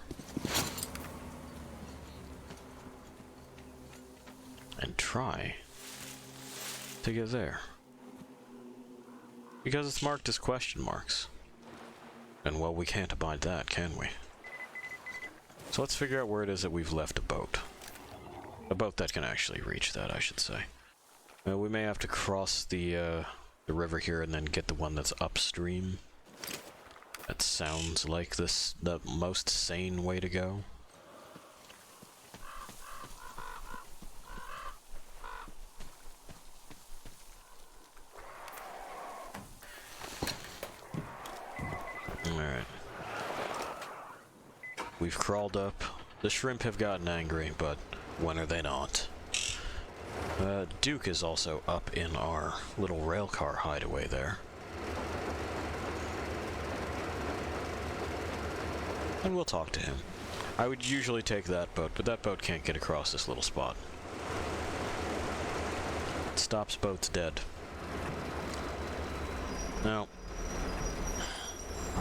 And try to get there. Because it's marked as question marks. And well, we can't abide that, can we? So let's figure out where it is that we've left a boat. A boat that can actually reach that, I should say. We may have to cross the river here and then get the one that's upstream. That sounds like the most sane way to go. Alright. We've crawled up. The shrimp have gotten angry, but when are they not? Duke is also up in our little railcar hideaway there. And we'll talk to him. I would usually take that boat, but that boat can't get across this little spot. It stops boats dead. Now,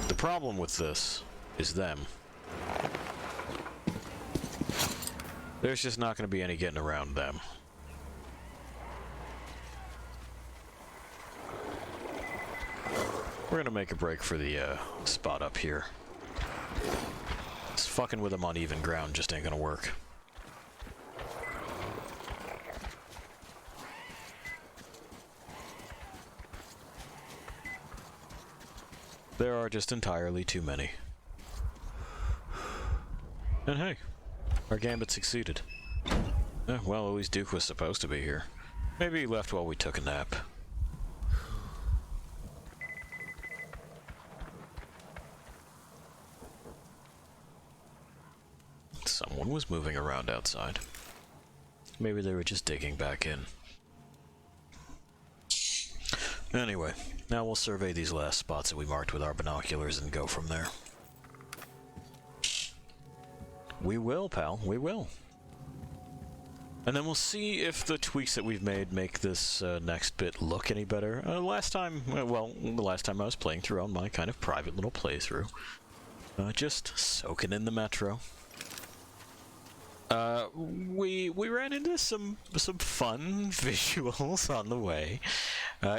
the problem with this is them. There's just not going to be any getting around them. We're going to make a break for the spot up here. This fucking with them on even ground just ain't going to work. There are just entirely too many. And hey, our gambit succeeded. Well, at least Duke was supposed to be here. Maybe he left while we took a nap. Someone was moving around outside. Maybe they were just digging back in. Anyway, now we'll survey these last spots that we marked with our binoculars and go from there. We will, pal. We will. And then we'll see if the tweaks that we've made make this next bit look any better. The last time I was playing through on my kind of private little playthrough. Just soaking in the metro. We ran into some fun visuals on the way,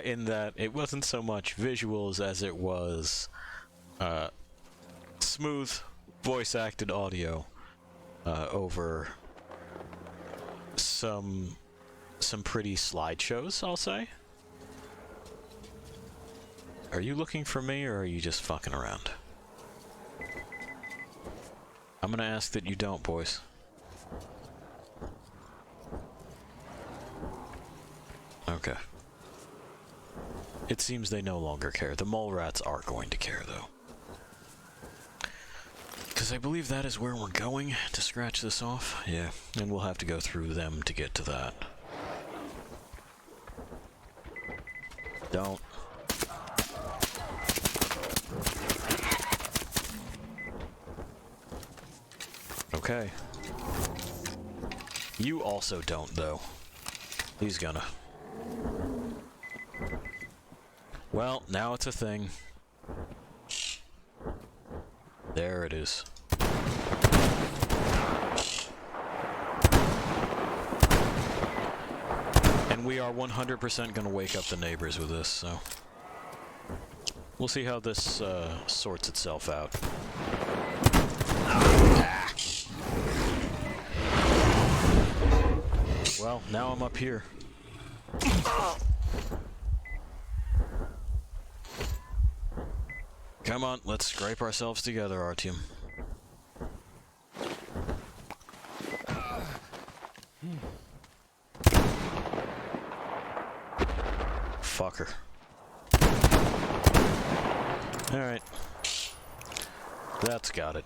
in that it wasn't so much visuals as it was smooth voice-acted audio over some pretty slideshows, I'll say. Are you looking for me, or are you just fucking around? I'm gonna ask that you don't, boys. Okay. It seems they no longer care. The mole rats are going to care, though. Because I believe that is where we're going to scratch this off. Yeah, and we'll have to go through them to get to that. Don't. Okay. You also don't, though. He's gonna. Well, now it's a thing. There it is. And we are 100% gonna wake up the neighbors with this, so... We'll see how this sorts itself out. Ah. Well, now I'm up here. Come on, let's scrape ourselves together, Artyom. Fucker. Alright. That's got it.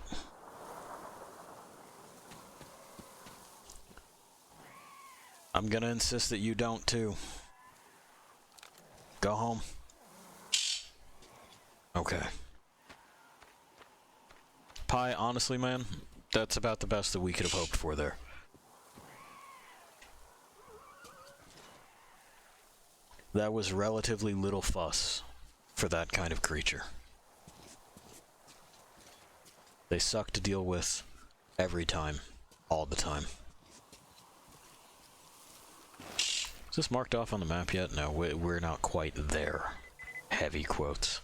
I'm gonna insist that you don't, too. Go home. Okay. Pi, honestly, man, that's about the best that we could have hoped for there. That was relatively little fuss for that kind of creature. They suck to deal with every time, all the time. Is this marked off on the map yet? No, we're not quite there. Heavy quotes.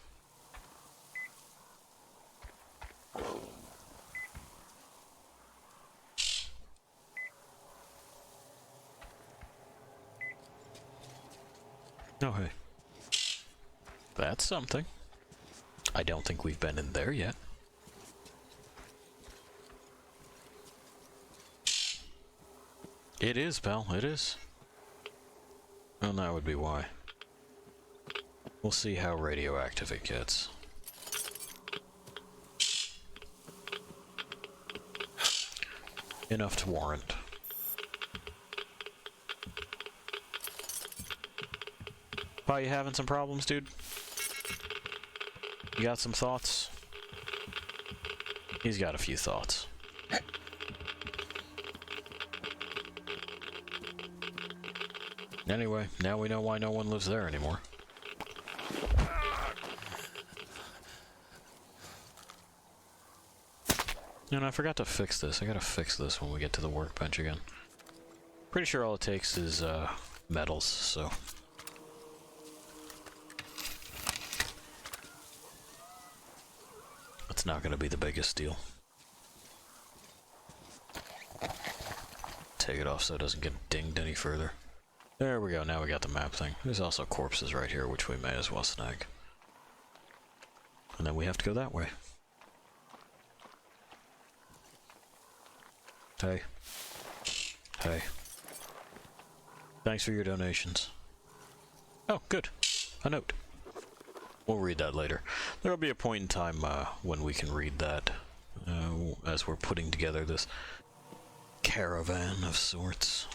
Oh, hey. That's something. I don't think we've been in there yet. It is, pal. It is. And that would be why. We'll see how radioactive it gets. Enough to warrant. Pi, you having some problems, dude? You got some thoughts? He's got a few thoughts. Anyway, now we know why no one lives there anymore. And I forgot to fix this. I gotta fix this when we get to the workbench again. Pretty sure all it takes is metals, so... It's not gonna be the biggest deal. Take it off so it doesn't get dinged any further. There we go, now we got the map thing. There's also corpses right here, which we may as well snag. And then we have to go that way. Hey. Hey. Thanks for your donations. Oh, good. A note. We'll read that later. There'll be a point in time when we can read that as we're putting together this caravan of sorts.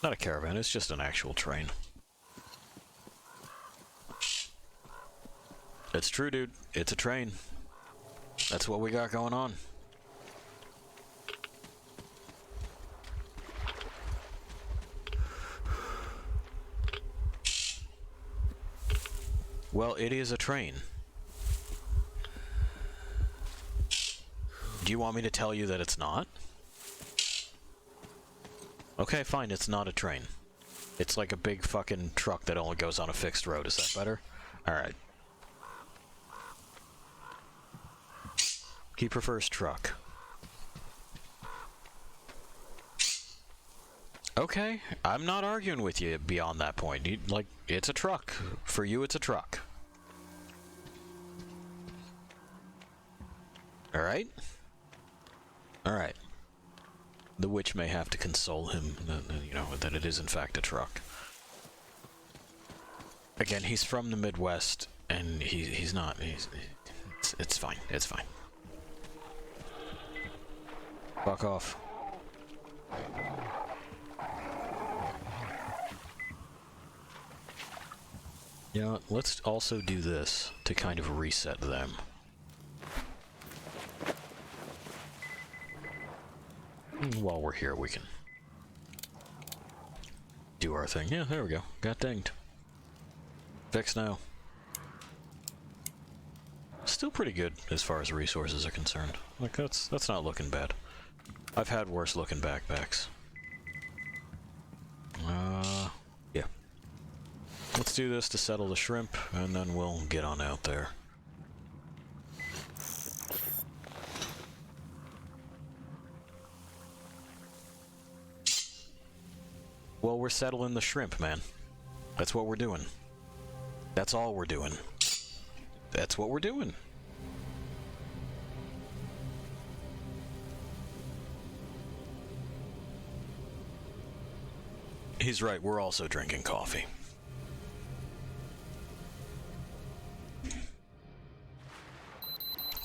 Not a caravan, it's just an actual train. It's true, dude. It's a train. That's what we got going on. Well, it is a train. Do you want me to tell you that it's not? Okay, fine, it's not a train. It's like a big fucking truck that only goes on a fixed road. Is that better? Alright. He prefers truck. Okay, I'm not arguing with you beyond that point. Like, it's a truck. For you, it's a truck. Alright? Alright. The witch may have to console him, you know, that it is in fact a truck. Again, he's from the Midwest, and he's not. It's fine. It's fine. Fuck off. You know what, let's also do this to kind of reset them. While we're here, we can do our thing. Yeah, there we go. Got dinged. Fixed now. Still pretty good as far as resources are concerned. Like, that's not looking bad. I've had worse looking backpacks. do this to settle the shrimp, and then we'll get on out there. Well, we're settling the shrimp, man. That's what we're doing. That's all we're doing. That's what we're doing. He's right, we're also drinking coffee.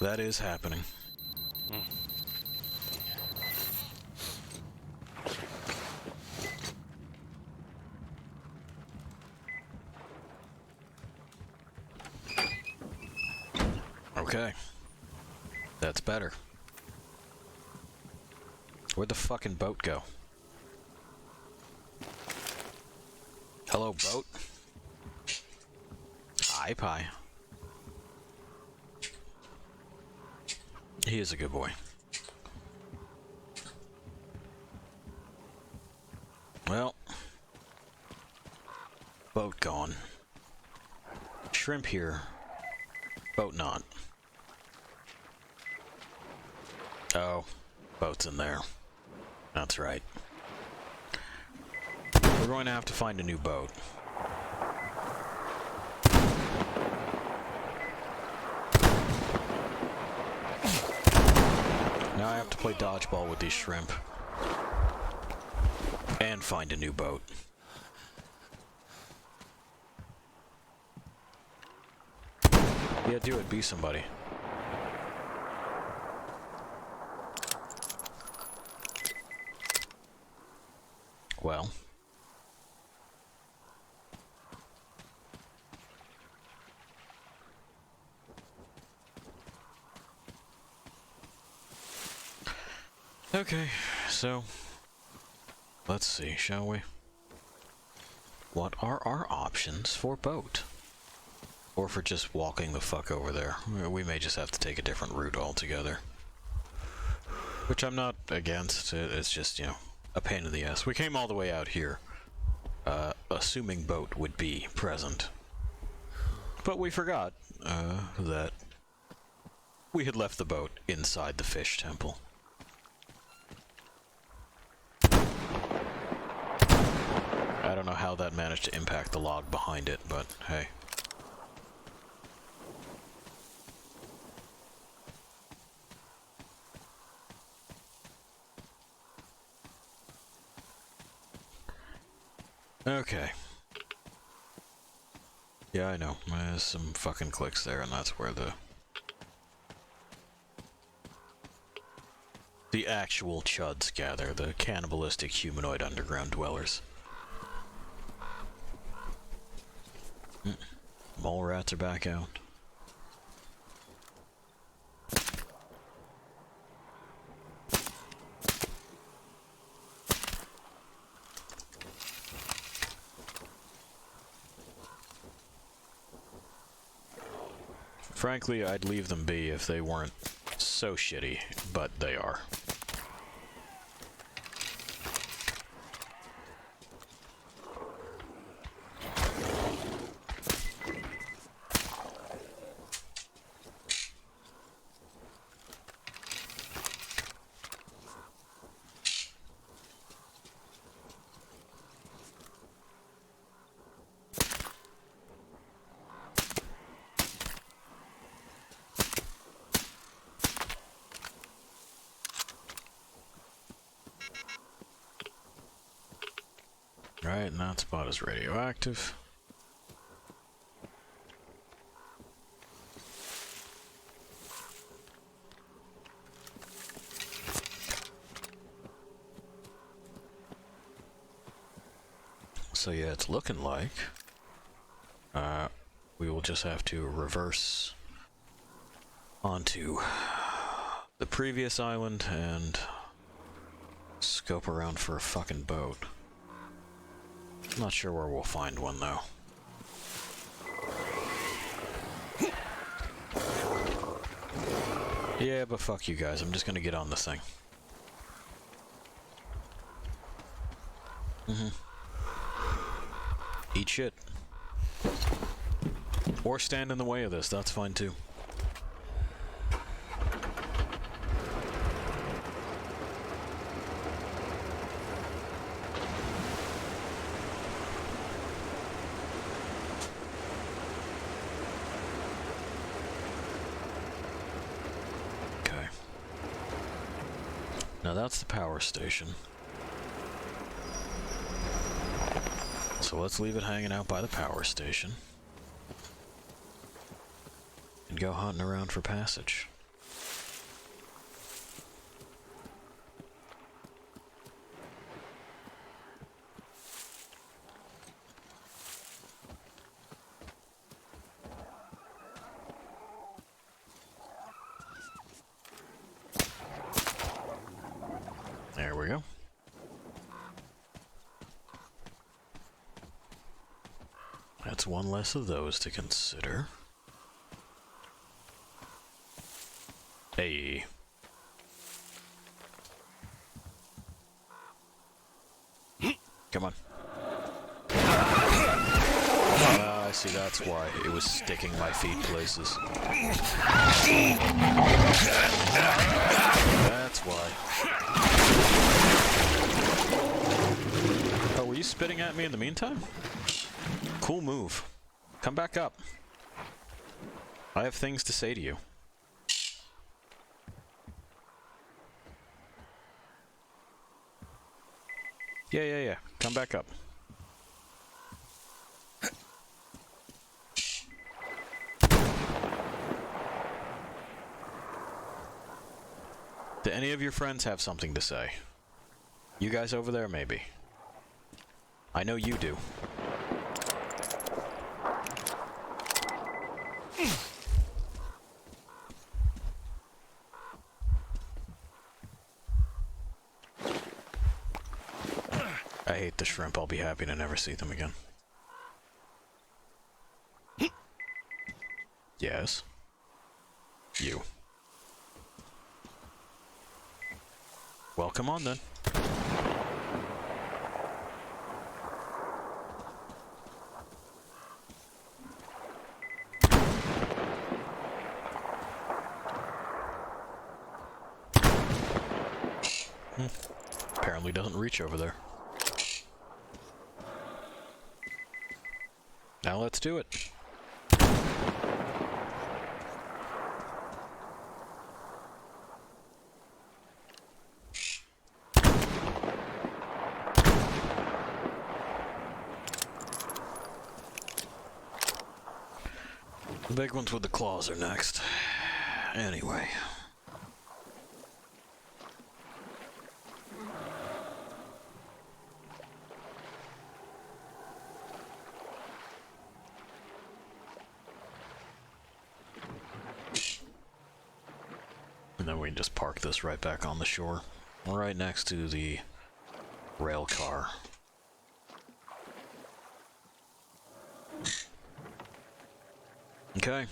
That is happening. Okay. That's better. Where'd the fucking boat go? Hello, boat. Hi, Pie. He is a good boy. Well, boat gone. Shrimp here, boat not. Oh, boat's in there. That's right. We're going to have to find a new boat. Now I have to play dodgeball with these shrimp. And find a new boat. Yeah, do it. Be somebody. Well. Okay, so let's see, shall we? What are our options for boat? Or for just walking the fuck over there? We may just have to take a different route altogether. Which I'm not against, it's just, you know, a pain in the ass. We came all the way out here, assuming boat would be present. But we forgot, that we had left the boat inside the fish temple. I don't know how that managed to impact the log behind it, but hey. Okay. Yeah, I know. There's some fucking clicks there, and that's where the actual chuds gather, the cannibalistic humanoid underground dwellers. Mole rats are back out. Frankly, I'd leave them be if they weren't so shitty, but they are. Right, and that spot is radioactive. So yeah, it's looking like we will just have to reverse onto the previous island and scope around for a fucking boat. I'm not sure where we'll find one, though. Yeah, but fuck you guys. I'm just gonna get on this thing. Eat shit. Or stand in the way of this, that's fine too. Okay. Now that's the power station. So let's leave it hanging out by the power station. And go hunting around for passage. There we go. That's one less of those to consider. Hey. Come on. I see, that's why it was sticking my feet places. That's why. Oh, were you spitting at me in the meantime? Cool move. Come back up. I have things to say to you. Yeah. Come back up. Do any of your friends have something to say? You guys over there, maybe. I know you do. I hate the shrimp. I'll be happy to never see them again. Yes. You. Well, come on then. Apparently doesn't reach over there. Now let's do it. The big ones with the claws are next. Anyway. And then we can just park this right back on the shore. Right next to the rail car. Okay.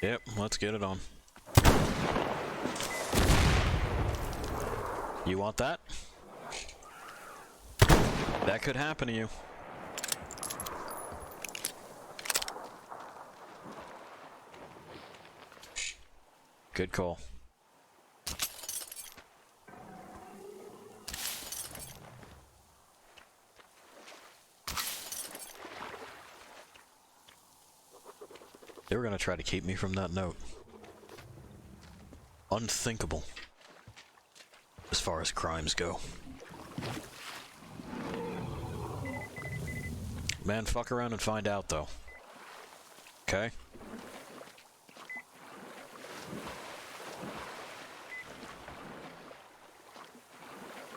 Yep, let's get it on. You want that? That could happen to you. Good call. They were going to try to keep me from that note. Unthinkable. As far as crimes go. Man, fuck around and find out, though. Okay?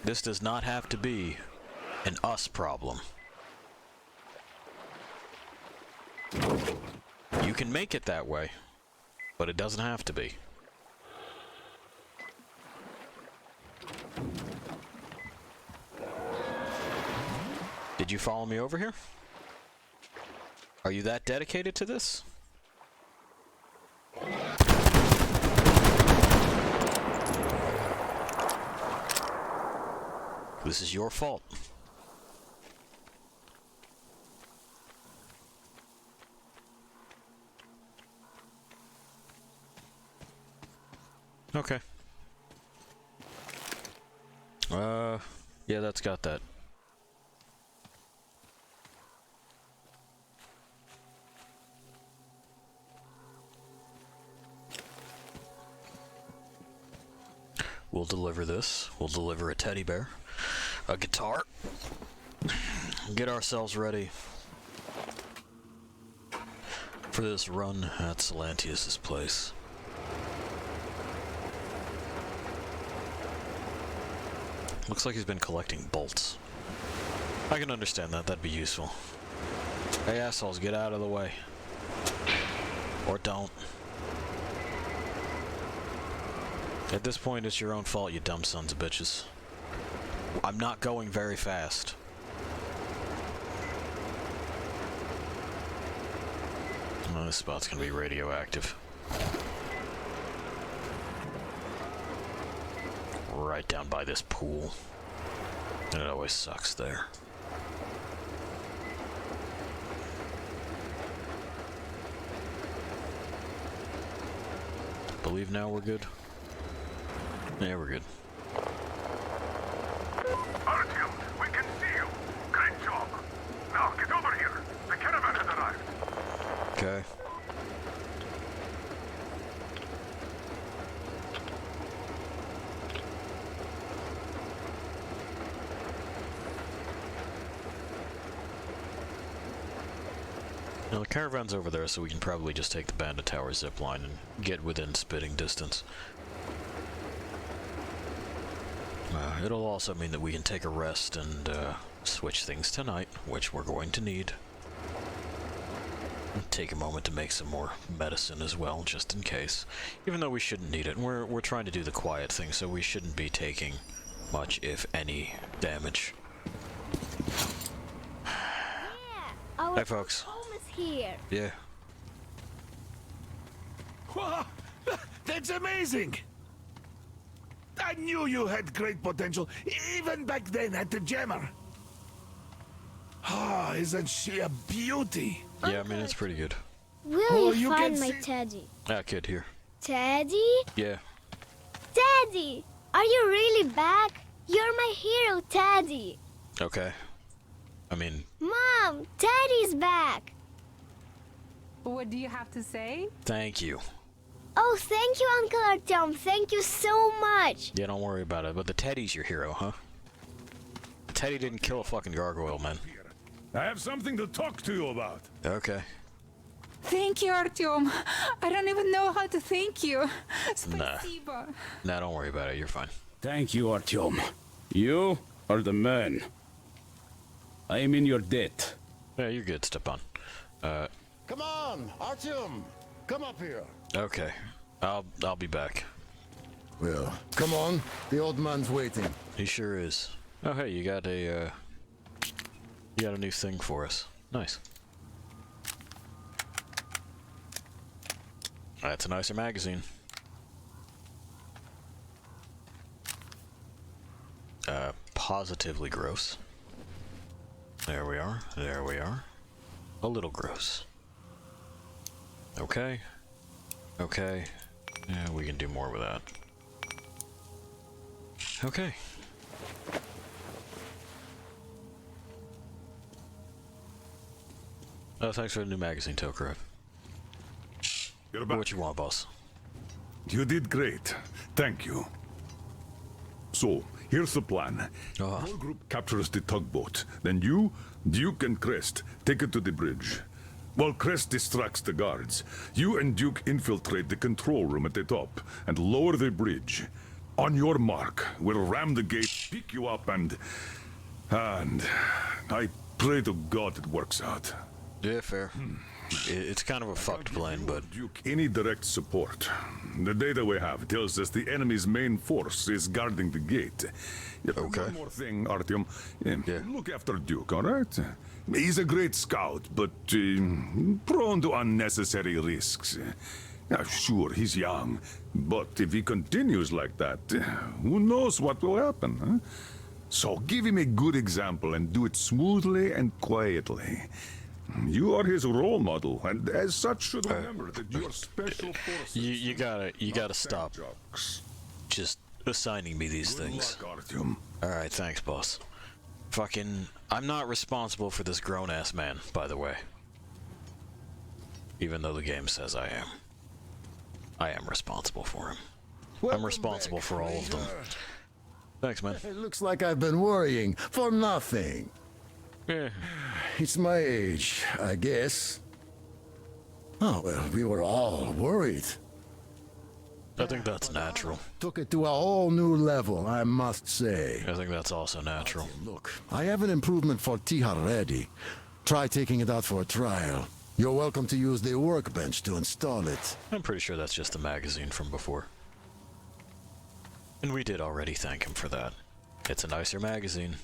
This does not have to be an us problem. You can make it that way, but it doesn't have to be. Did you follow me over here? Are you that dedicated to this? This is your fault. Okay. Yeah, that's got that. We'll deliver this. We'll deliver a teddy bear, a guitar, get ourselves ready for this run at Solantius' place. Looks like he's been collecting bolts. I can understand that. That'd be useful. Hey, assholes, get out of the way. Or don't. At this point, it's your own fault, you dumb sons of bitches. I'm not going very fast. Oh, this spot's gonna be radioactive. Right down by this pool. And it always sucks there. Believe now we're good? Yeah, we're good. Artyom, we can see you. Great job. Now get over here. The caravan has arrived. Okay. Now the caravan's over there, so we can probably just take the Bandit Tower zipline and get within spitting distance. It'll also mean that we can take a rest and switch things tonight, which we're going to need. Take a moment to make some more medicine as well, just in case. Even though we shouldn't need it. We're trying to do the quiet thing, so we shouldn't be taking much, if any, damage. Hi, folks. Home is here. Yeah. Wow, that's amazing! I knew you had great potential, even back then at the Jammer. Ah, isn't she a beauty? Yeah, I mean, it's pretty good. Will you you find can my see- Teddy? Ah, kid, here. Teddy? Yeah. Teddy! Are you really back? You're my hero, Teddy! Okay. I mean, Mom, Teddy's back! What do you have to say? thank you. Oh, thank you, Uncle Artyom. Thank you so much. Yeah, don't worry about it. But the Teddy's your hero, huh? The Teddy didn't kill a fucking gargoyle, man. I have something to talk to you about. Okay. Thank you, Artyom. I don't even know how to thank you. Nah. Spasibo. Nah, don't worry about it. You're fine. Thank you, Artyom. You are the man. I am in your debt. Yeah, you're good, Stepan. Come on, Artyom. Come up here. Okay. I'll be back. Well, come on. The old man's waiting. He sure is. Oh, hey, you got a new thing for us. Nice. That's a nicer magazine. Positively gross. There we are. There we are. A little gross. Okay. Okay. Yeah, we can do more with that. Okay. Oh, thanks for the new magazine, Tokarev. You're back. What you want, boss? You did great. Thank you. So, here's the plan. The whole group captures the tugboat. Then you, Duke, and Crest take it to the bridge. While Crest distracts the guards, you and Duke infiltrate the control room at the top and lower the bridge. On your mark, we'll ram the gate, pick you up, and I pray to God it works out. Yeah, fair. It's kind of a fucked plan, but... Duke, any direct support. The data we have tells us the enemy's main force is guarding the gate. Okay. One more thing, Artyom. Yeah. Look after Duke, all right? He's a great scout, but prone to unnecessary risks. Sure, he's young, but if he continues like that, who knows what will happen, huh? So give him a good example and do it smoothly and quietly. You are his role model, and as such should remember that you are special forces. You gotta stop. Just assigning me these things. Alright, thanks, boss. Fucking, I'm not responsible for this grown-ass man, by the way. Even though the game says I am. I am responsible for him. I'm responsible for all of them. Thanks, man. It looks like I've been worrying for nothing. Yeah. It's my age, I guess. Oh, well, we were all worried. I think that's natural. Took it to a whole new level, I must say. I think that's also natural. Look, I have an improvement for Tihar ready. Try taking it out for a trial. You're welcome to use the workbench to install it. I'm pretty sure that's just the magazine from before. And we did already thank him for that. It's a nicer magazine.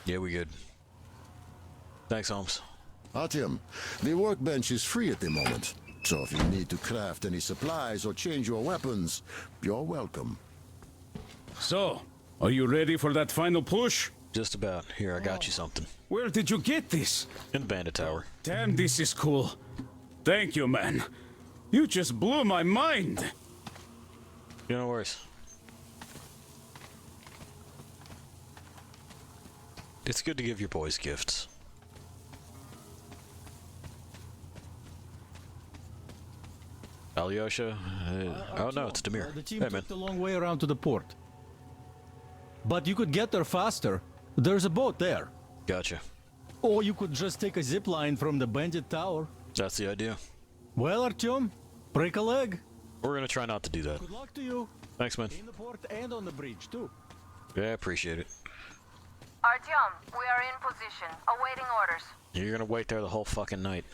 Yeah, we good. Thanks, Holmes. Artyom, the workbench is free at the moment. So if you need to craft any supplies or change your weapons, you're welcome. So, are you ready for that final push? Just about. Here, I got you something. Where did you get this? In the Bandit Tower. Damn, this is cool. Thank you, man. You just blew my mind. Yeah, no worries. It's good to give your boys gifts. Alyosha? Oh no, it's Demir. The team Hey, man. took the long way around to the port. But you could get there faster. There's a boat there. Gotcha. Or you could just take a zip line from the Bandit Tower. That's the idea. Well, Artyom, break a leg. We're gonna try not to do that. Good luck to you. Thanks, man. In the port and on the bridge, too. Yeah, I appreciate it. Artyom, we are in position, awaiting orders. You're gonna wait there the whole fucking night.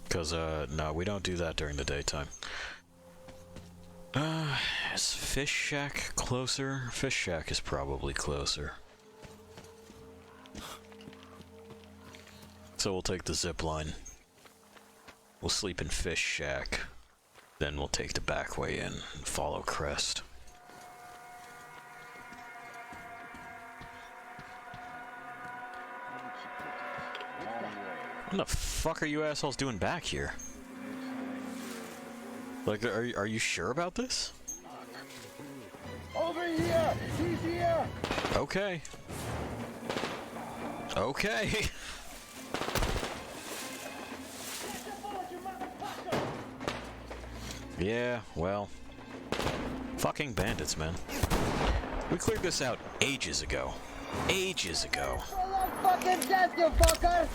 Cause, no, we don't do that during the daytime. Is Fish Shack closer? Fish Shack is probably closer. So we'll take the zip line. We'll sleep in Fish Shack. Then we'll take the back way in and follow Crest. What the fuck are you assholes doing back here? Like, are you sure about this? Over here! He's here! Okay. Okay. Yeah, well. Fucking bandits, man. We cleared this out ages ago. Ages ago. Fucking death, you fucker!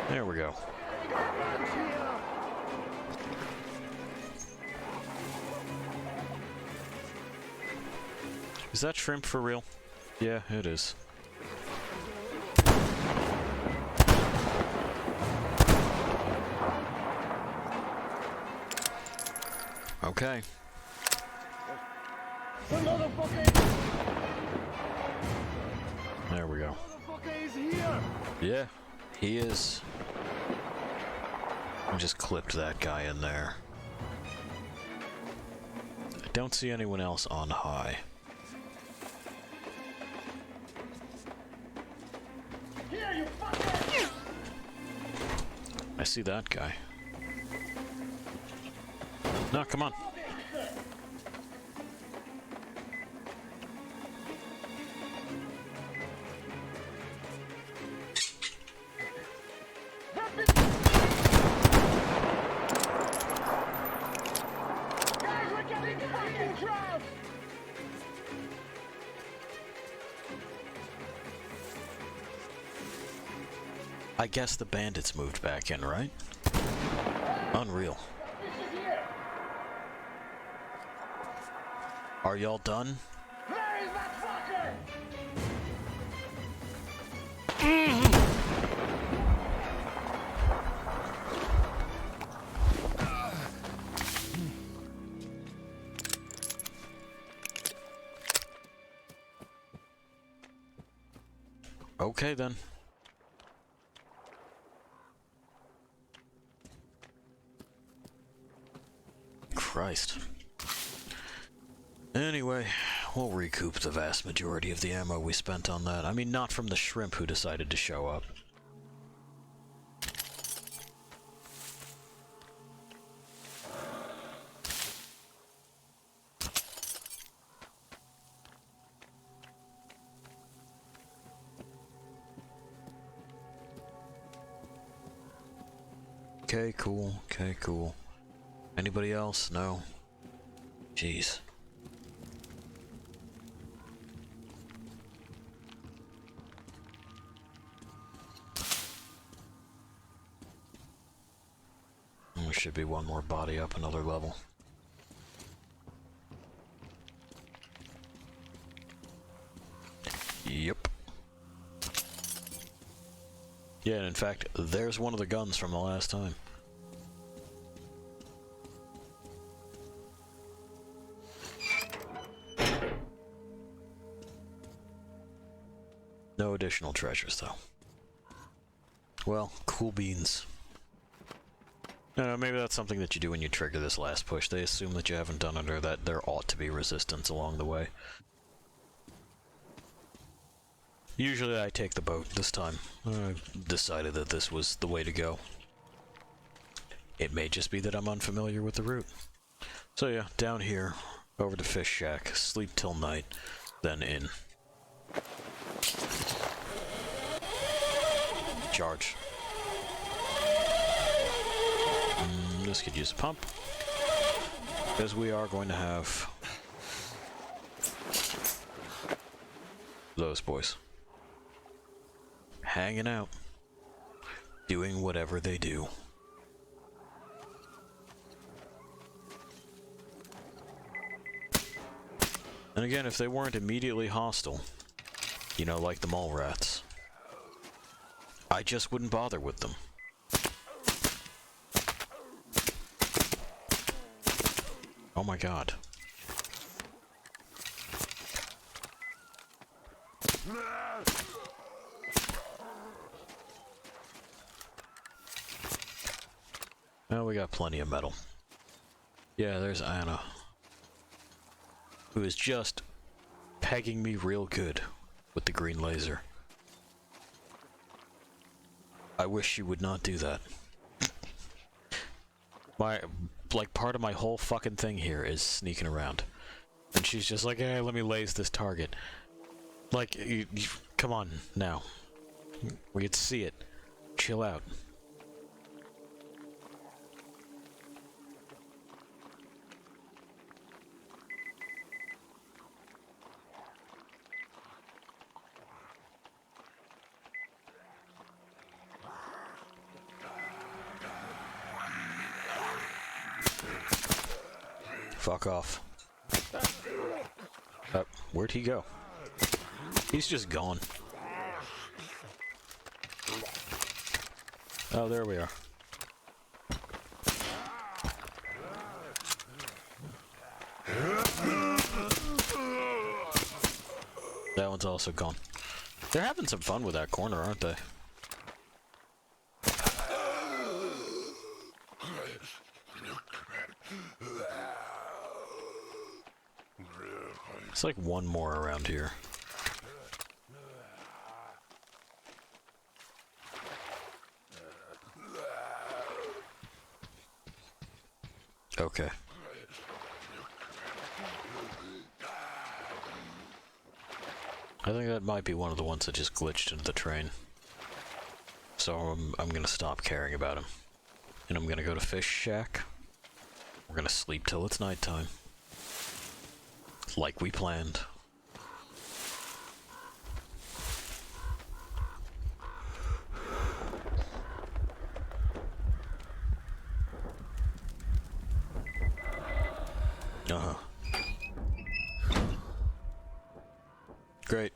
There we go. Is that shrimp for real? Yeah, it is. Okay. There we go. Yeah, he is. I just clipped that guy in there. I don't see anyone else on high. I see that guy. No, come on. I guess the bandits moved back in, right? Unreal. Are y'all done? Where is that fucker? Okay then. Christ. Anyway, we'll recoup the vast majority of the ammo we spent on that. I mean, not from the shrimp who decided to show up. Okay, cool. Okay, cool. Anybody else? No? Jeez. There should be one more body up another level. Yep. Yeah, and in fact, there's one of the guns from the last time. No additional treasures, though. Well, cool beans. Maybe that's something that you do when you trigger this last push. They assume that you haven't done it or that there ought to be resistance along the way. Usually I take the boat. This time, I decided that this was the way to go. It may just be that I'm unfamiliar with the route. So yeah, down here, over to Fish Shack, sleep till night, then in. Charge. This could use a pump, because we are going to have those boys hanging out, doing whatever they do. And again, if they weren't immediately hostile, you know, like the mole rats, I just wouldn't bother with them. Oh my god. Well, we got plenty of metal. Yeah, there's Anna, who is just pegging me real good with the green laser. I wish she would not do that. Part of my whole fucking thing here is sneaking around. And she's just like, hey, let me laze this target. Like, come on, now. We can see it. Chill out. Fuck off. Where'd he go? He's just gone. Oh, there we are. That one's also gone. They're having some fun with that corner, aren't they? It's like one more around here. Okay. I think that might be one of the ones that just glitched into the train. So I'm gonna stop caring about him. And I'm gonna go to Fish Shack. We're gonna sleep till it's nighttime. Like we planned. Uh-huh. Great.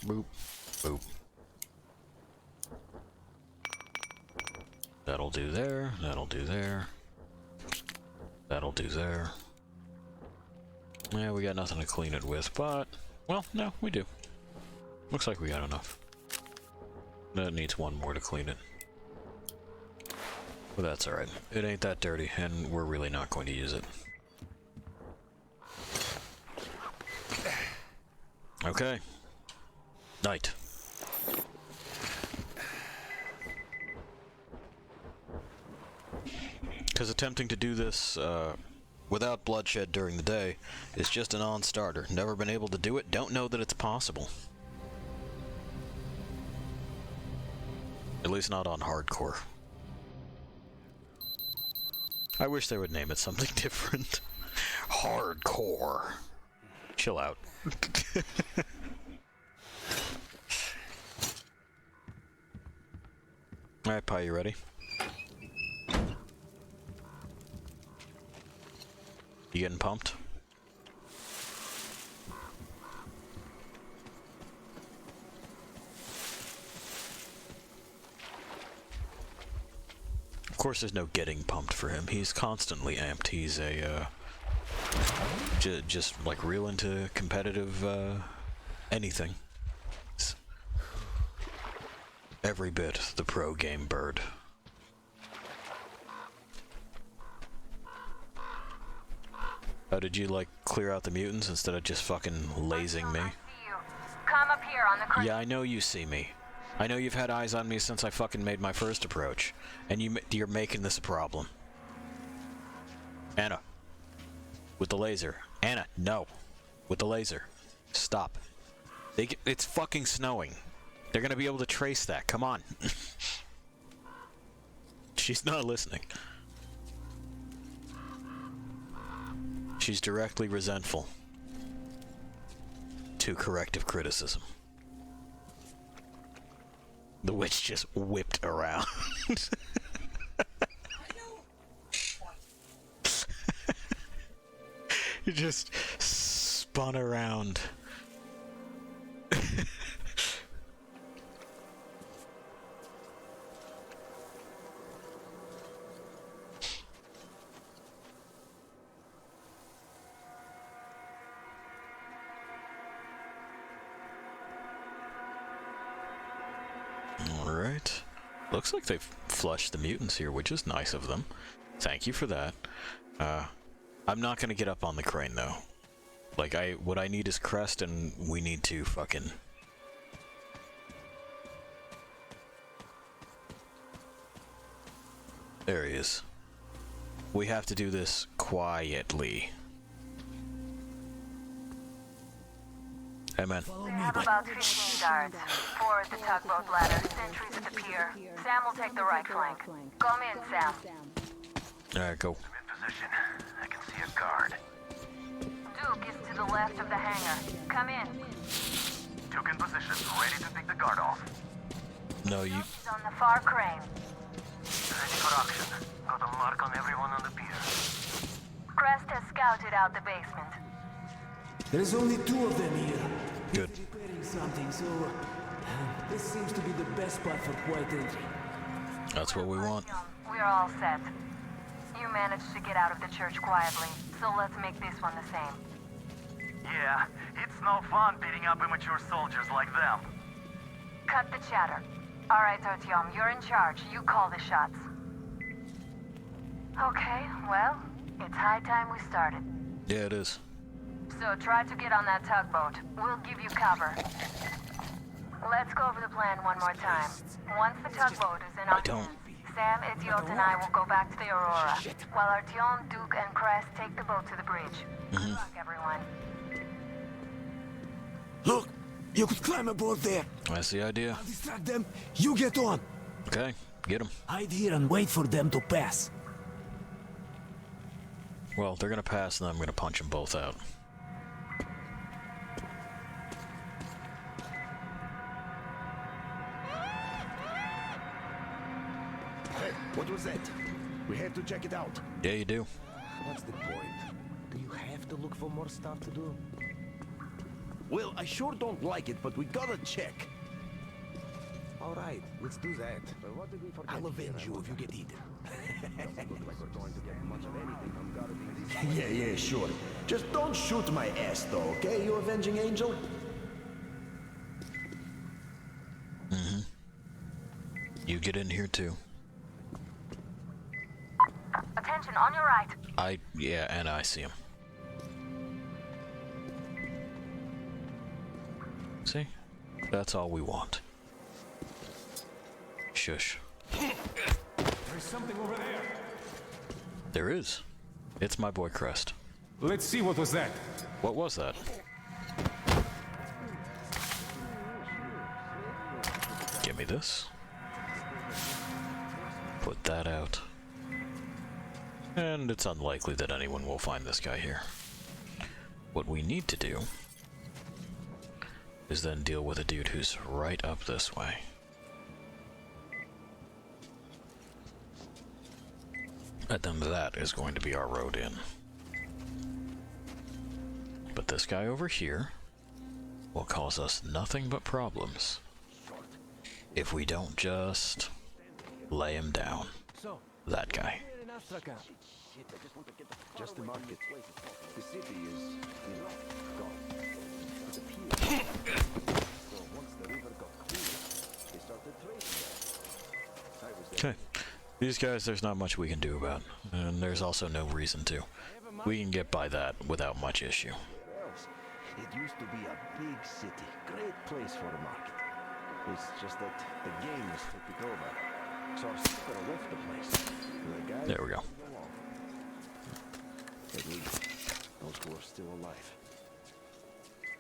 Boop. Boop. do there, that'll do there. That'll do there. Yeah, we got nothing to clean it with, but... Well, no, we do. Looks like we got enough. That needs one more to clean it. But that's alright. It ain't that dirty, and we're really not going to use it. Okay. Night. Because attempting to do this without bloodshed during the day is just a non-starter. Never been able to do it, don't know that it's possible. At least not on hardcore. I wish they would name it something different. Hardcore. Chill out. Alright, Pi, you ready? You getting pumped? Of course there's no getting pumped for him. He's constantly amped. He's a, just like real into competitive, anything. It's every bit the pro game bird. How did you, like, clear out the mutants instead of just fucking lasing me? Come up here on the Yeah, I know you see me. I know you've had eyes on me since I fucking made my first approach. And you're making this a problem. Anna. With the laser. Anna, no. With the laser. Stop. It's fucking snowing. They're gonna be able to trace that. Come on. She's not listening. She's directly resentful to corrective criticism. The witch just whipped around. He just spun around. Alright. Looks like they've flushed the mutants here, which is nice of them. Thank you for that. I'm not gonna get up on the crane, though. Like, what I need is Crest, and we need to fucking... There he is. We have to do this quietly. Hey, man. We have about 15 guards. 4 at the tugboat ladder, sentries at the pier. Sam will take the right flank. Come in, Sam. Alright, go. I'm in position. I can see a guard. Duke is to the left of the hangar. Come in. Duke in position, ready to take the guard off. No, you... He's on the far crane. Ready for action. Got a mark on everyone on the pier. Crest has scouted out the basement. There's only 2 of them here. Good. He's repairing something, so this seems to be the best spot for quiet entry. That's what we want. We're all set. You managed to get out of the church quietly, so let's make this one the same. Yeah, it's no fun beating up immature soldiers like them. Cut the chatter. All right, Artyom, you're in charge. You call the shots. Okay, well, it's high time we started. Yeah, it is. So try to get on that tugboat. We'll give you cover. Let's go over the plan one more time. Once the tugboat is in our hands, Sam, Etiot, and I will go back to the Aurora, while Artyom, Duke, and Crest take the boat to the bridge. Good luck, everyone. Look, you could climb aboard there. That's the idea. I'll distract them. You get on. Okay, get them. Hide here and wait for them to pass. Well, they're gonna pass, and then I'm gonna punch them both out. Hey, what was that? We had to check it out. Yeah, you do. What's the point? Do you have to look for more stuff to do? Well, I sure don't like it, but we gotta check. All right, let's do that. I'll avenge you if you get eaten. Yeah, sure. Just don't shoot my ass, though, okay, you avenging angel? Mm-hmm. You get in here, too. Attention, on your right. Yeah, and I see him. See? That's all we want. Shush. There's something over there. There is. It's my boy Crest. Let's see, what was that? What was that? Give me this. Put that out. And it's unlikely that anyone will find this guy here. What we need to do is then deal with a dude who's right up this way. And then that is going to be our road in. But this guy over here will cause us nothing but problems if we don't just lay him down. That guy. Just the market. The city is, gone. So once the river got clear, they started trading there. Okay. These guys, there's not much we can do about, and there's also no reason to. We can get by that without much issue. It used to be a big city, great place for a market. It's just that the game was took it over. So our skipper left the place. The guys There we go. at least those who are still alive.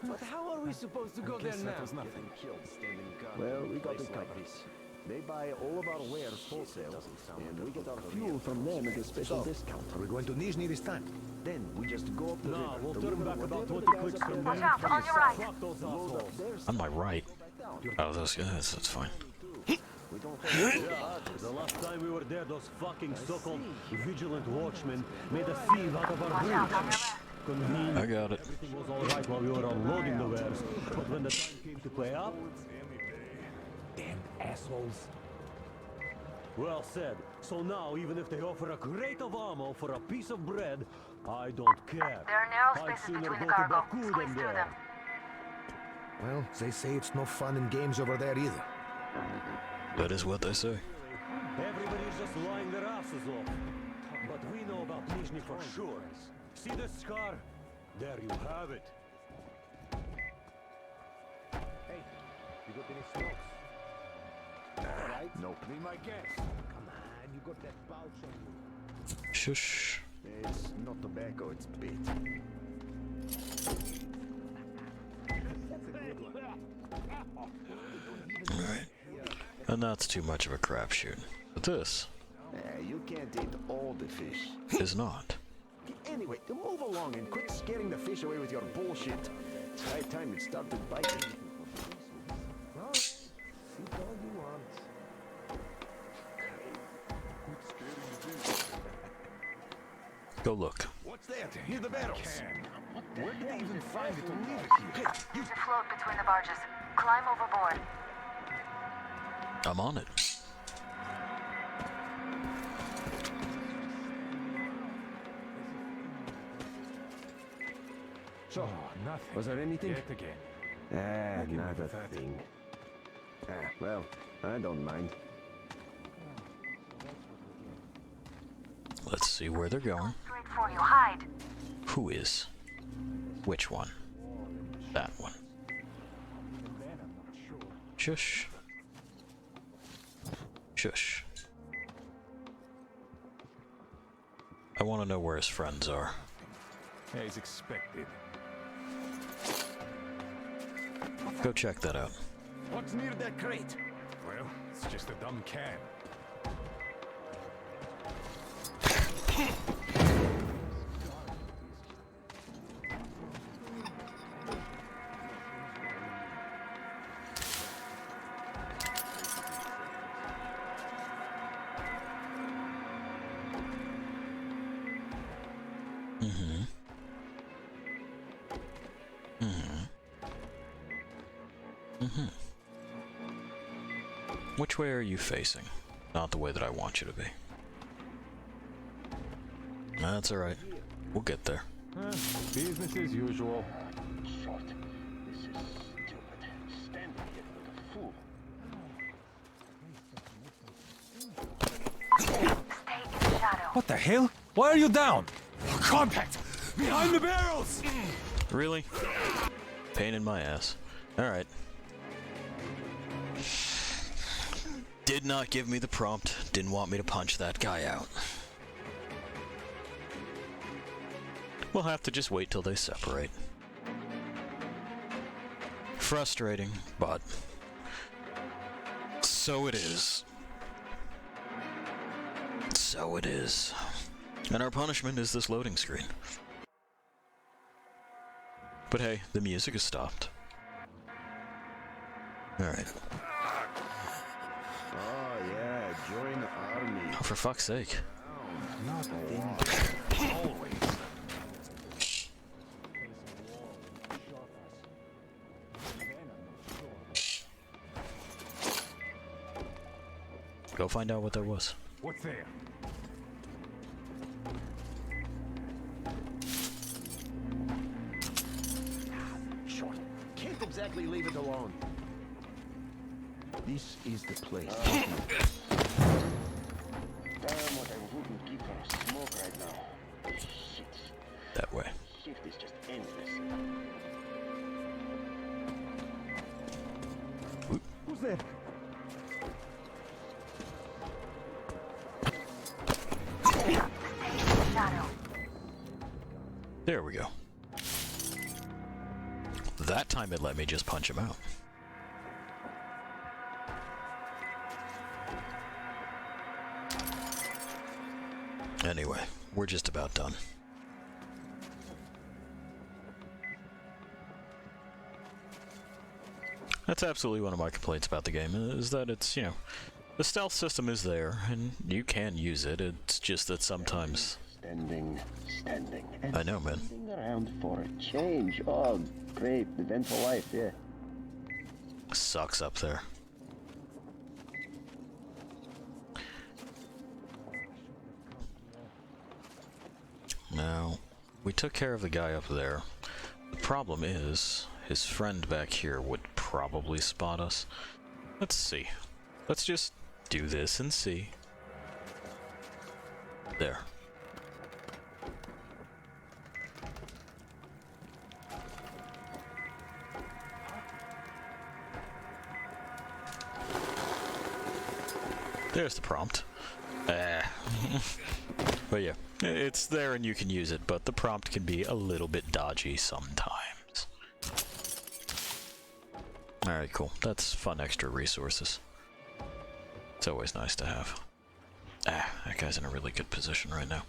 But how are we supposed to go there now? Getting killed standing guard. Well, we got it covered. They buy all of our wares wholesale, and we get our fuel from them at a special discount. Are we going to Nizhny this time? Then we just go up the river. We'll the turn river, back about whatever 20 the guys clicks up from there there. do, Watch out, on your right. Fuck those load up assholes. their On my right. Oh, those guys, that's fine. We don't have The last time we were there, those fucking so-called vigilant watchmen made a thief out of our bridge. Convenient. I got it. Everything was alright while we were unloading the wares, but when the time came to pay up... Damn assholes. Well said. So now, even if they offer a crate of ammo for a piece of bread, I don't care. There are narrow I'd spaces sooner between the go to cargo. Baku Squeeze than through there. them. Well, they say it's no fun in games over there either. That is what they say. Everybody's just lying their asses off. But we know about Nizhny for sure. See this scar? There you have it. Hey, you got any smokes? Right? Nope. Be my guest. Come on, you got that pouch on you. Shush. It's not tobacco, it's bait. Alright. And that's too much of a crapshoot. But this You can't eat all the fish. is not. Anyway, move along and quit scaring the fish away with your bullshit. It's high time it started biting. Well, eat all you want. Go look. What's that? Near the barrels. Where did they even find it to leave it here? There's a float between the barges. Climb overboard. I'm on it. So, nothing. Was there anything? Yet again. Not a thing. Well, I don't mind. Let's see where they're going. Straight for you. Hide. Who is? Which one? That one. Shush. Shush. I want to know where his friends are. As expected. Go check that out. What's near that crate? Well, it's just a dumb can. Which way are you facing? Not the way that I want you to be. That's alright. We'll get there. Business as usual. Short. This is stupid. Standing here like a fool. What the hell? Why are you down? Contact! Behind the barrels! Really? Pain in my ass. Alright. Did not give me the prompt. Didn't want me to punch that guy out. We'll have to just wait till they separate. Frustrating, but so it is. So it is. And our punishment is this loading screen. But hey, the music has stopped. Alright. Oh yeah, join the army. Oh, for fuck's sake. Always. Go find out what there was. What's there? Short. Can't exactly leave it alone. This is the place. Damn, what I wouldn't give for a smoke right now. Shit. That way. Shift is just endless. Who's there? There we go. That time it let me just punch him out. Anyway, we're just about done. That's absolutely one of my complaints about the game, is that it's, you know, the stealth system is there, and you can use it, it's just that sometimes... Standing. I know, man. Standing around for a change. Oh, great. Eventful life, yeah. Sucks up there. Now, we took care of the guy up there. The problem is, his friend back here would probably spot us. Let's see. Let's just do this and see. There. There's the prompt. But yeah, it's there and you can use it, but the prompt can be a little bit dodgy sometimes. Alright, cool. That's fun extra resources. It's always nice to have. That guy's in a really good position right now.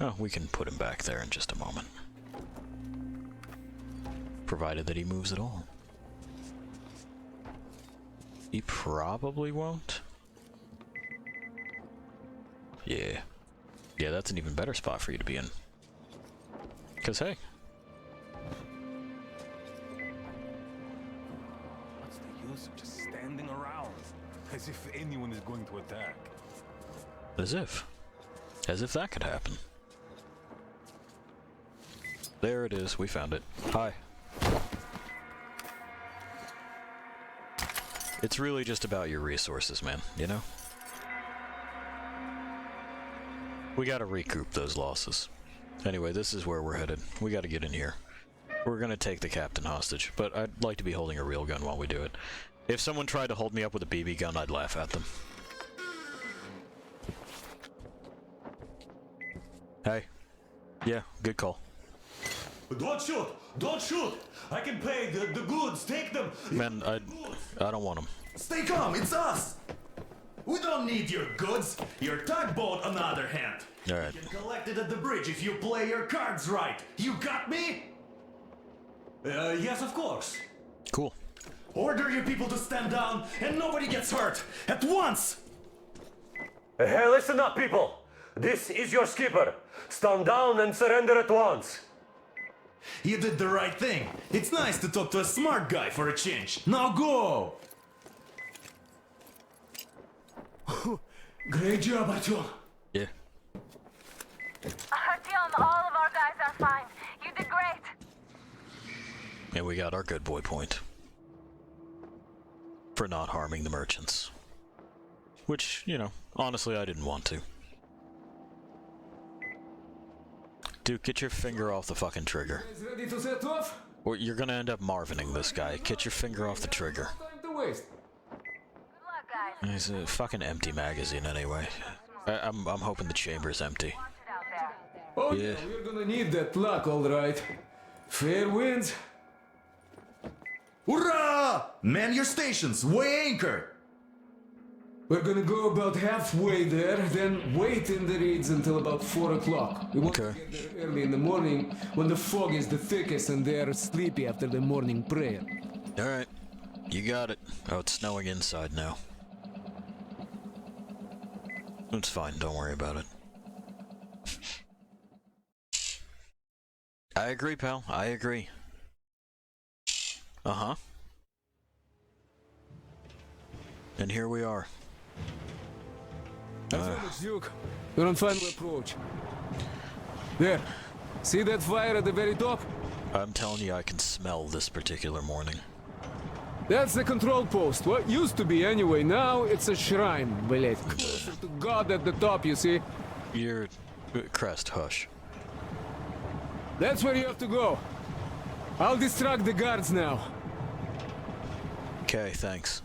Oh, we can put him back there in just a moment. Provided that he moves at all. He probably won't. Yeah. Yeah, that's an even better spot for you to be in. 'Cause hey. What's the use of just standing around? As if anyone is going to attack. As if. As if that could happen. There it is, we found it. Hi. It's really just about your resources, man, you know? We gotta recoup those losses. Anyway, this is where we're headed. We gotta get in here. We're gonna take the captain hostage, but I'd like to be holding a real gun while we do it. If someone tried to hold me up with a BB gun, I'd laugh at them. Hey. Yeah, good call. Don't shoot! Don't shoot! I can pay the goods, take them! Man, I don't want them. Stay calm, it's us! We don't need your goods. Your tugboat, on the other hand. Alright. You can collect it at the bridge if you play your cards right. You got me? Yes, of course. Cool. Order your people to stand down and nobody gets hurt. At once! Hey, listen up, people! This is your skipper. Stand down and surrender at once. You did the right thing. It's nice to talk to a smart guy for a change. Now go! Great job, Artyom. Yeah. Artyom, all of our guys are fine. You did great. And we got our good boy point. For not harming the merchants. Which, you know, honestly, I didn't want to. Dude, get your finger off the fucking trigger. Ready to set off? Or you're gonna end up Marvining this guy. Get your finger off the trigger. Time to waste. He's a fucking empty magazine anyway. I'm hoping the chamber's empty. Oh yeah, we're gonna need that luck, all right. Fair winds. Hurrah! Man your stations, weigh anchor! We're gonna go about halfway there, then wait in the reeds until about 4 o'clock. We want to get there early in the morning when the fog is the thickest and they're sleepy after the morning prayer. Alright, you got it. Oh, it's snowing inside now. It's fine, don't worry about it. I agree, pal, I agree. Uh-huh. And here we are. Duke, we're on final approach. There. See that fire at the very top? I'm telling you, I can smell this particular morning. That's the control post. What used to be anyway. Now it's a shrine, блять. Closer to God at the top, you see? You're... Crest, hush. That's where you have to go. I'll distract the guards now. Okay, thanks.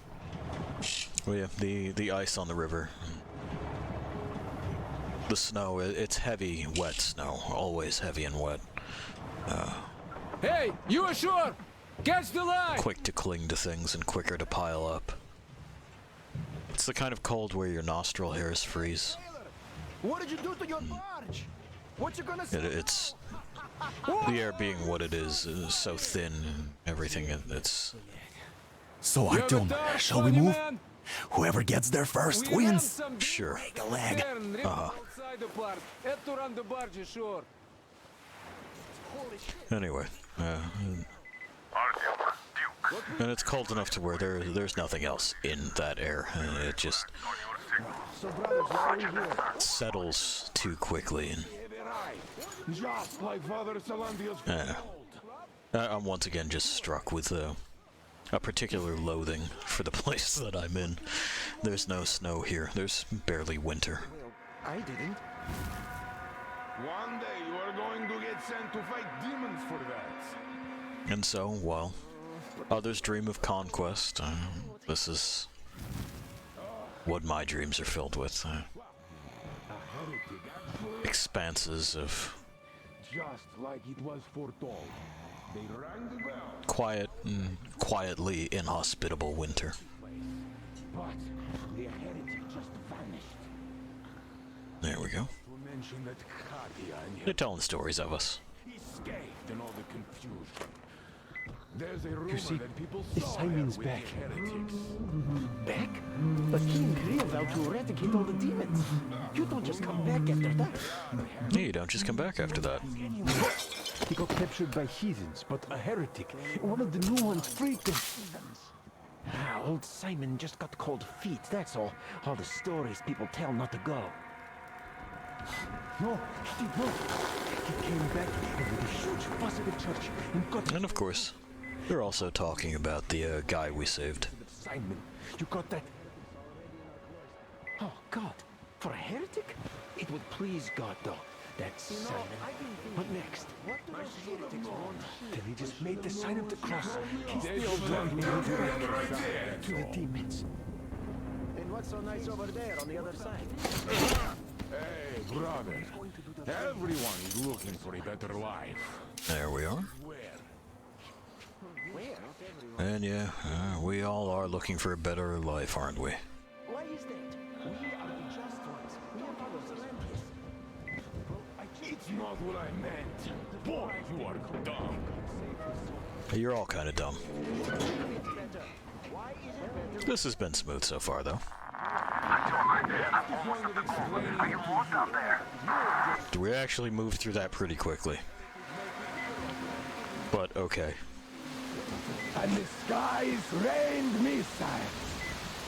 Oh yeah, the ice on the river. The snow, it's heavy, wet snow. Always heavy and wet. Hey, you ashore! Catch the line! Quick to cling to things and quicker to pile up. It's the kind of cold where your nostril hairs freeze. What did you do to your barge? What you gonna say? It's... The air being what it is so thin and everything, it's... So Artyom, shall we move? Whoever gets there first wins. Sure. Break a leg. Anyway, and it's cold enough to where there's nothing else in that air. It just settles too quickly. And, I'm once again just struck with a particular loathing for the place that I'm in. There's no snow here. There's barely winter. I didn't. One day you are going to get sent to fight demons for that. And so, while others dream of conquest, this is what my dreams are filled with. Expanses of just like it was foretold. They rang the bell. Quiet and quietly inhospitable winter. But the heretic just vanished. There we go. To mention that Katia and They're telling stories of us. escaped in all the confusion. There's a rumor You see, that people the saw Simon's her with back. the heretics. Back? But King Kriel vowed to eradicate all the demons. You don't just come back after that. Yeah, you don't just come back after that. He got captured by heathens, but a heretic. One of the new ones freed the heathens. Ah, old Simon just got cold feet, that's all. All the stories people tell not to go. No, he did not. He came back with a huge fuss at the church and got... And of course, they're also talking about the guy we saved. Simon, you got that? Oh, God. For a heretic? It would please God, though. That's Simon. What next? What do those heretics want? Then he just made the sign of the cross. He's the old man to the demons. And what's so nice over there on the other side? Hey, brother. Everyone is looking for a better life. There we are. Where? And yeah, we all are looking for a better life, aren't we? Why is that? We are the just ones. We are followers of Atlantis. It's not what I meant. Boy, you are dumb. You're all kind of dumb. This has been smooth so far, though. We actually moved through that pretty quickly. But okay. And the skies rained missiles.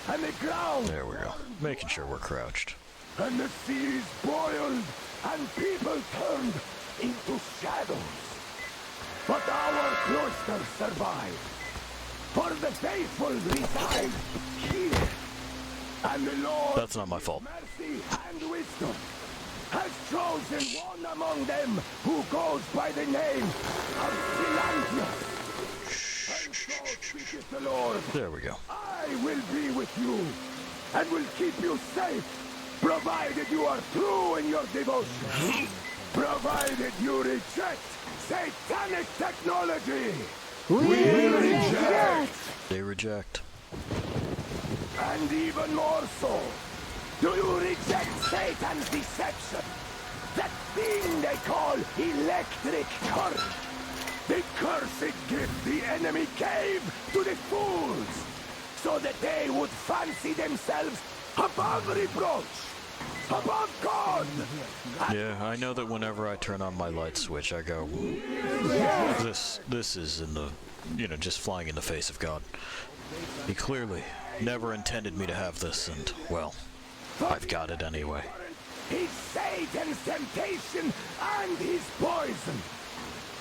and the ground. There we go. Making sure we're crouched. And the seas boiled, and people turned into shadows. But our cloister survived. For the faithful reside here. And the Lord, that's not my fault, mercy and wisdom, has chosen one among them who goes by the name of Silantius. And so speaketh the Lord. There we go. I will be with you, and will keep you safe, provided you are true in your devotion. Provided you reject satanic technology. We reject. They reject. And even more so, do you reject Satan's deception? That thing they call electric current. The cursed gift the enemy gave to the fools, so that they would fancy themselves above reproach, above God. Yeah, I know that whenever I turn on my light switch, I go, this is in the, just flying in the face of God. He clearly never intended me to have this, and, well, I've got it anyway. He's Satan's temptation and his poison.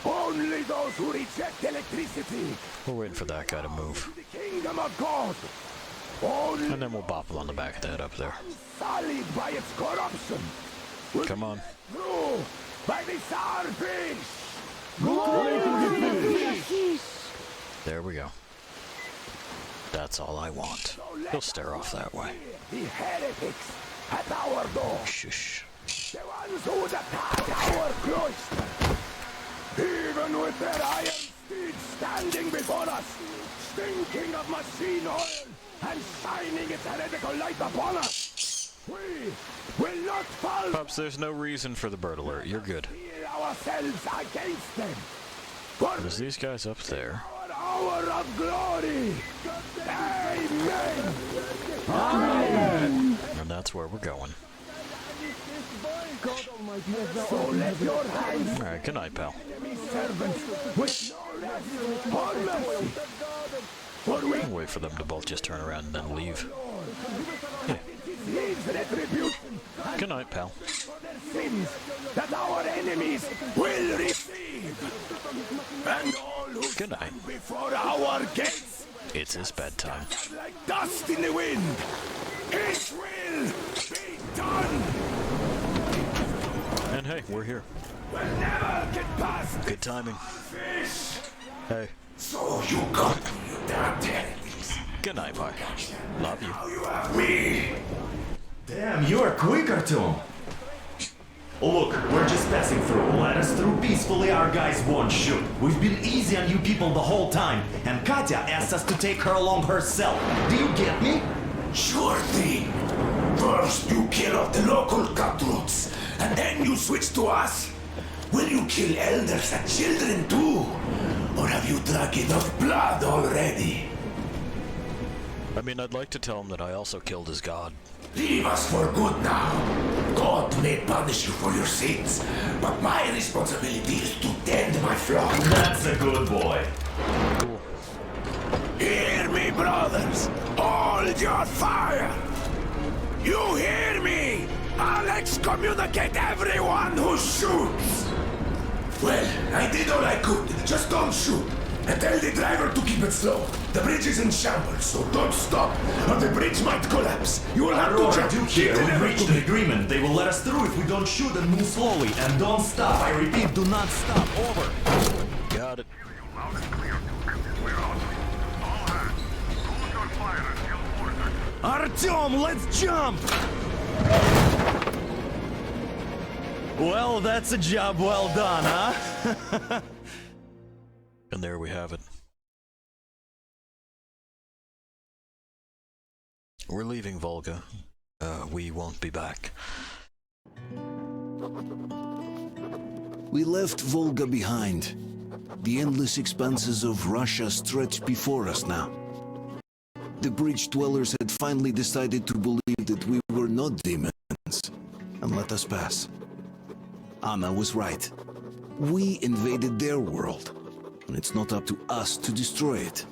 Only those who reject electricity. We're waiting for that guy to move. The kingdom of God. Only and then we'll bop him on the back of the head up there. Sullied by its corruption. Come on. Through by the starfish. There we go. That's all I want. He'll stare off that way. The heretics at our door. Shush. The ones who would attack our cloister. Even with their iron steeds standing before us, stinking of machine oil and shining its heretical light upon us, we will not fall. Pups, there's no reason for the bird alert. You're good. Ourselves against them. There's these guys up there. Hour of glory. Amen. Amen. And that's where we're going. So let your hands. All right, good night, pal. I'll wait for them to both just turn around and then leave. Yeah. Good night, pal. Sins that our enemies will receive. And all who good night. Before our gates. It's his bedtime. Like dust in the wind. It will be done. And hey, we're here. We'll never get past. Good timing. Hey. So you got me, you damn heretics. Good night, bye. Love you. Now you have me. Damn, you're Quaker to him. Look, we're just passing through. Let us through peacefully, our guys won't shoot. We've been easy on you people the whole time, and Katya asked us to take her along herself. Do you get me? Sure thing. First you kill off the local cutthroats, and then you switch to us. Will you kill elders and children too? Or have you drunk enough blood already? I mean, I'd like to tell him that I also killed his god. Leave us for good now. God may punish you for your sins, but my responsibility is to tend my flock. That's a good boy. Cool. Hear me, brothers. Hold your fire. You hear me? I'll excommunicate everyone who shoots. Well, I did all I could. Just don't shoot. And tell the driver to keep it slow. The bridge is in shambles, so don't stop, or the bridge might collapse. You will have to jump. We've reached an agreement. They will let us through if we don't shoot and move slowly. And don't stop. I repeat, do not stop. Over. Got it. Artyom, let's jump! Well, that's a job well done, huh? And there we have it. We're leaving Volga. We won't be back. We left Volga behind. The endless expanses of Russia stretched before us now. The bridge dwellers had finally decided to believe that we were not demons and let us pass. Anna was right. We invaded their world, and it's not up to us to destroy it,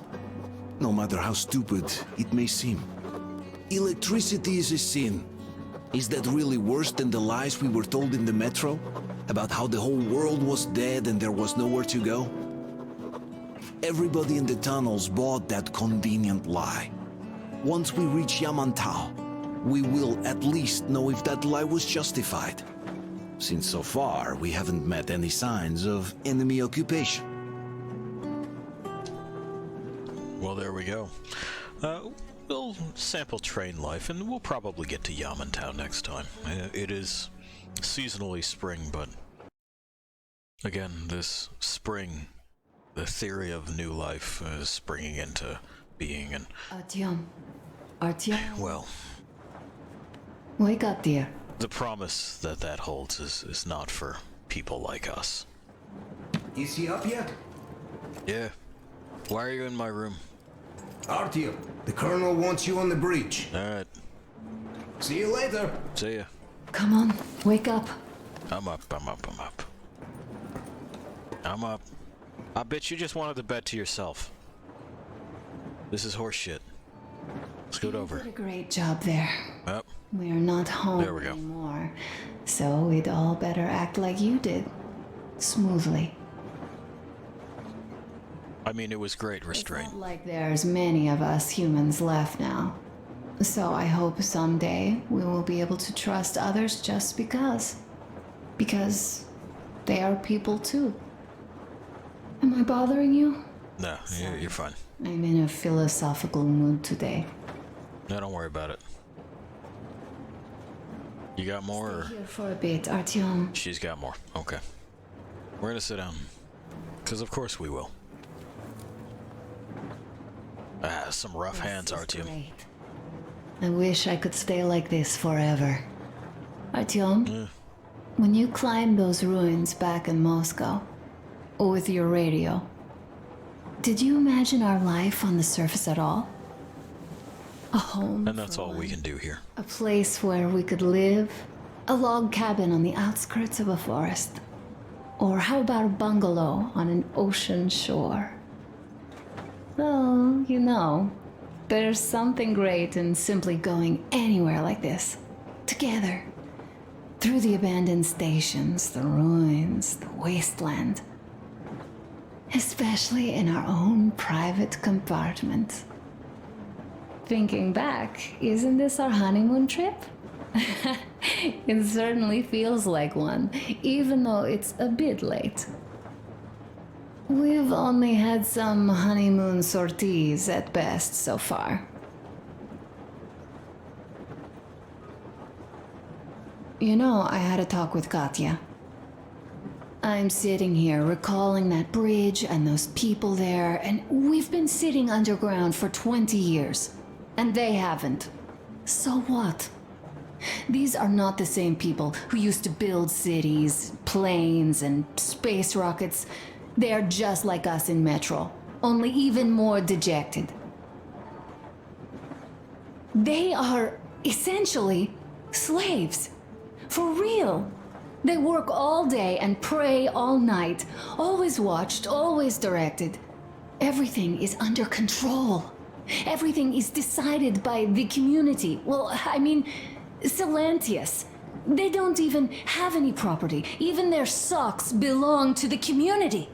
no matter how stupid it may seem. Electricity is a sin. Is that really worse than the lies we were told in the metro? About how the whole world was dead and there was nowhere to go? Everybody in the tunnels bought that convenient lie. Once we reach Yamantau, we will at least know if that lie was justified. Since so far, we haven't met any signs of enemy occupation. Well, there we go. We'll sample train life, and we'll probably get to Yamantau next time. It is seasonally spring, but again, this spring, the theory of new life is springing into being, and Artyom. well, Wake up, dear. the promise that holds is not for people like us. Is he up yet? Yeah. Why are you in my room? Artyom, the Colonel wants you on the bridge. Alright. See you later. See ya. Come on, wake up. I'm up. I bet you just wanted the bed to yourself. This is horseshit. Scoot over. You did a great job there. Yep. We're not home There we go. anymore, so we'd all better act like you did. Smoothly. I mean, it was great restraint. It's not like there's many of us humans left now. So I hope someday we will be able to trust others just because. Because they are people too. Am I bothering you? No, you're fine. I'm in a philosophical mood today. No, don't worry about it. You got more? Or? Stay here for a bit, Artyom. She's got more. Okay. We're gonna sit down. Because of course we will. Some rough hands, Artyom. Great. I wish I could stay like this forever. Artyom, when you climbed those ruins back in Moscow, with your radio, did you imagine our life on the surface at all? A home. And that's all we can do here. A place where we could live? A log cabin on the outskirts of a forest? Or how about a bungalow on an ocean shore? Well, you know, there's something great in simply going anywhere like this, together, through the abandoned stations, the ruins, the wasteland, especially in our own private compartment. Thinking back, isn't this our honeymoon trip? It certainly feels like one, even though it's a bit late. We've only had some honeymoon sorties at best so far. You know, I had a talk with Katya. I'm sitting here recalling that bridge and those people there, and we've been sitting underground for 20 years, and they haven't. So what? These are not the same people who used to build cities, planes, and space rockets. They are just like us in Metro, only even more dejected. They are essentially slaves. For real. They work all day and pray all night, always watched, always directed. Everything is under control. Everything is decided by the community. Well, I mean, Silantius. They don't even have any property. Even their socks belong to the community.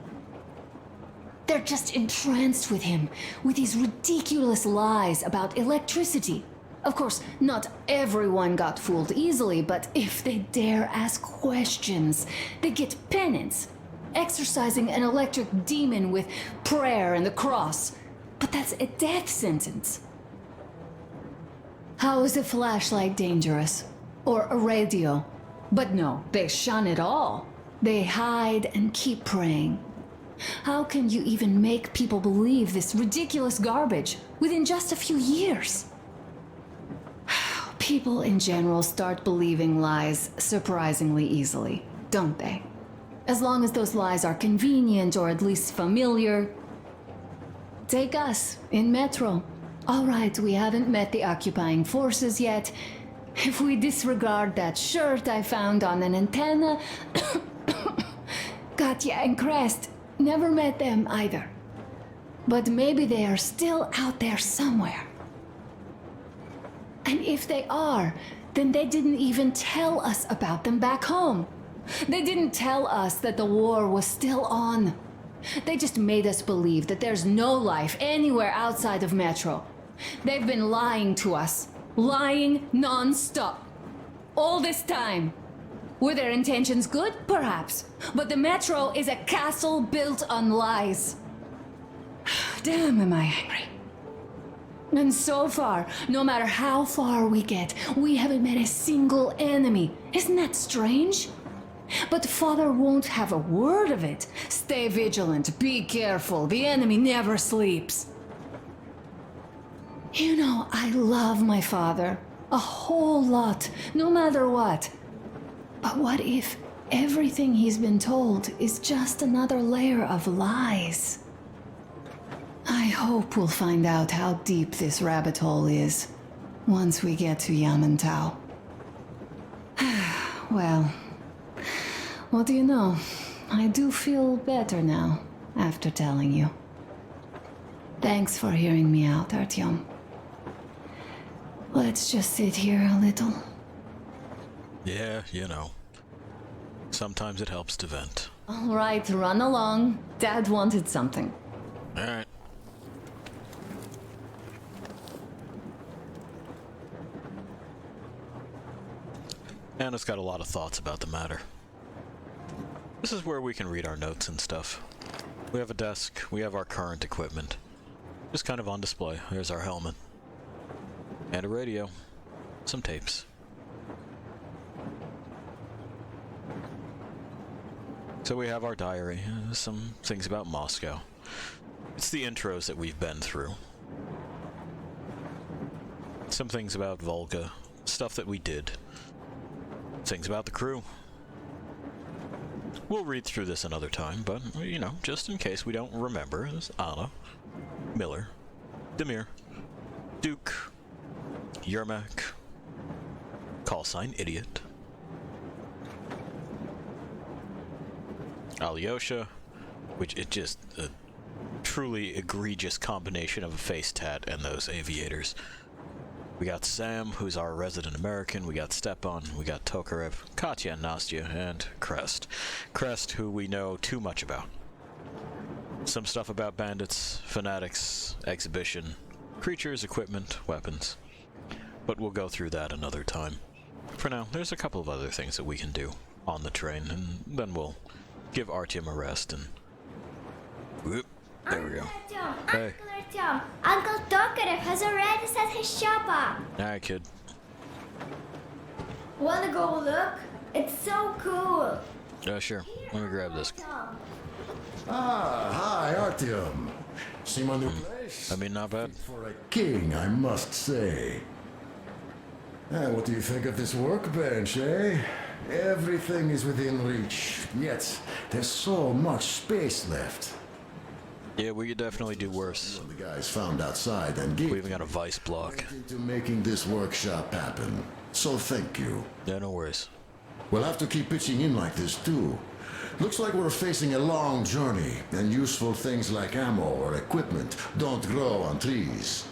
They're just entranced with him, with these ridiculous lies about electricity. Of course, not everyone got fooled easily, but if they dare ask questions, they get penance, exorcising an electric demon with prayer and the cross. But that's a death sentence. How is a flashlight dangerous? Or a radio? But no, they shun it all. They hide and keep praying. How can you even make people believe this ridiculous garbage within just a few years? People in general start believing lies surprisingly easily, don't they? As long as those lies are convenient or at least familiar. Take us, in Metro. All right, we haven't met the occupying forces yet. If we disregard that shirt I found on an antenna... Katya and Crest, never met them either. But maybe they are still out there somewhere. And if they are, then they didn't even tell us about them back home. They didn't tell us that the war was still on. They just made us believe that there's no life anywhere outside of Metro. They've been lying to us. Lying non-stop. All this time. Were their intentions good? Perhaps. But the Metro is a castle built on lies. Damn, am I angry. And so far, no matter how far we get, we haven't met a single enemy. Isn't that strange? But Father won't have a word of it. Stay vigilant, be careful, the enemy never sleeps. You know, I love my father. A whole lot, no matter what. But what if everything he's been told is just another layer of lies? I hope we'll find out how deep this rabbit hole is once we get to Yamantau. Well, what do you know? I do feel better now after telling you. Thanks for hearing me out, Artyom. Let's just sit here a little. Yeah, you know. Sometimes it helps to vent. All right, run along. Dad wanted something. All right. Anna's got a lot of thoughts about the matter. This is where we can read our notes and stuff. We have a desk, we have our current equipment. Just kind of on display. Here's our helmet. And a radio. Some tapes. So we have our diary, some things about Moscow. It's the intros that we've been through. Some things about Volga, stuff that we did. Things about the crew. We'll read through this another time, but, you know, just in case we don't remember, there's Anna, Miller, Demir, Duke, Yermak, call sign Idiot, Alyosha, which is just a truly egregious combination of a face tat and those aviators. We got Sam, who's our resident American, we got Stepan, we got Tokarev, Katya and Nastya, and Crest. Crest, who we know too much about. Some stuff about bandits, fanatics, exhibition, creatures, equipment, weapons. But we'll go through that another time. For now, there's a couple of other things that we can do on the train, and then we'll give Artyom a rest and... Whoop, there we go. Hey. Uncle Tokarev has already set his shop up. Alright, kid. Wanna go look? It's so cool. Sure. Let me grab this. Ah, hi, Artyom. See my new place? I mean, not bad. For a king, I must say. What do you think of this workbench, eh? Everything is within reach, yet there's so much space left. Yeah, we could definitely do worse. The guys found outside and gave we even got a vice block into making this workshop happen. So thank you. Yeah, no worries. We'll have to keep pitching in like this too. Looks like we're facing a long journey, and useful things like ammo or equipment don't grow on trees.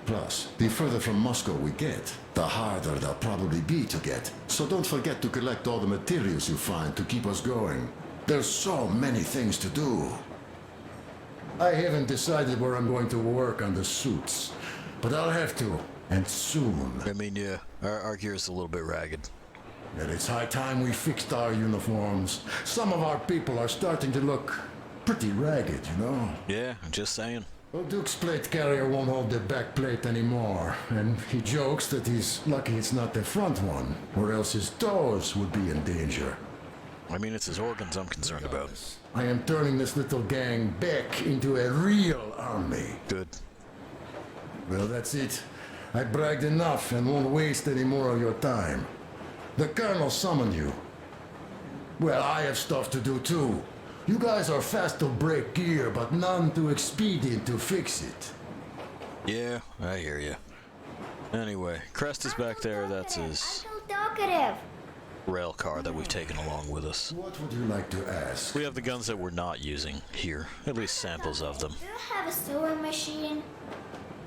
Plus, the further from Moscow we get, the harder they'll probably be to get. So don't forget to collect all the materials you find to keep us going. There's so many things to do. I haven't decided where I'm going to work on the suits, but I'll have to, and soon. I mean, yeah, our gear's a little bit ragged. And it's high time we fixed our uniforms. Some of our people are starting to look pretty ragged, you know? Yeah, I'm just saying. Well, Duke's plate carrier won't hold the back plate anymore, and he jokes that he's lucky it's not the front one, or else his toes would be in danger. I mean, it's his organs I'm concerned about. I am turning this little gang back into a real army. Good. Well, that's it. I bragged enough and won't waste any more of your time. The Colonel summoned you. Well, I have stuff to do too. You guys are fast to break gear, but none too expedient to fix it. Yeah, I hear you. Anyway, Crest is back there. That's his rail car that we've taken along with us. What would you like to ask? We have the guns that we're not using here. At least samples of them. Do you have a sewing machine?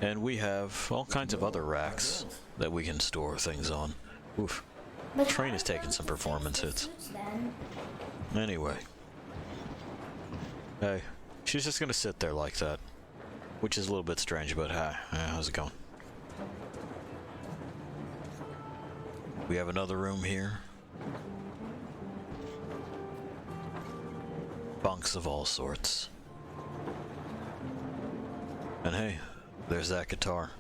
And we have all kinds of other racks that we can store things on. Oof. The train is taking some performance hits. Anyway. Hey, she's just gonna sit there like that. Which is a little bit strange, but hi. How's it going? We have another room here. Bunks of all sorts. And hey, there's that guitar.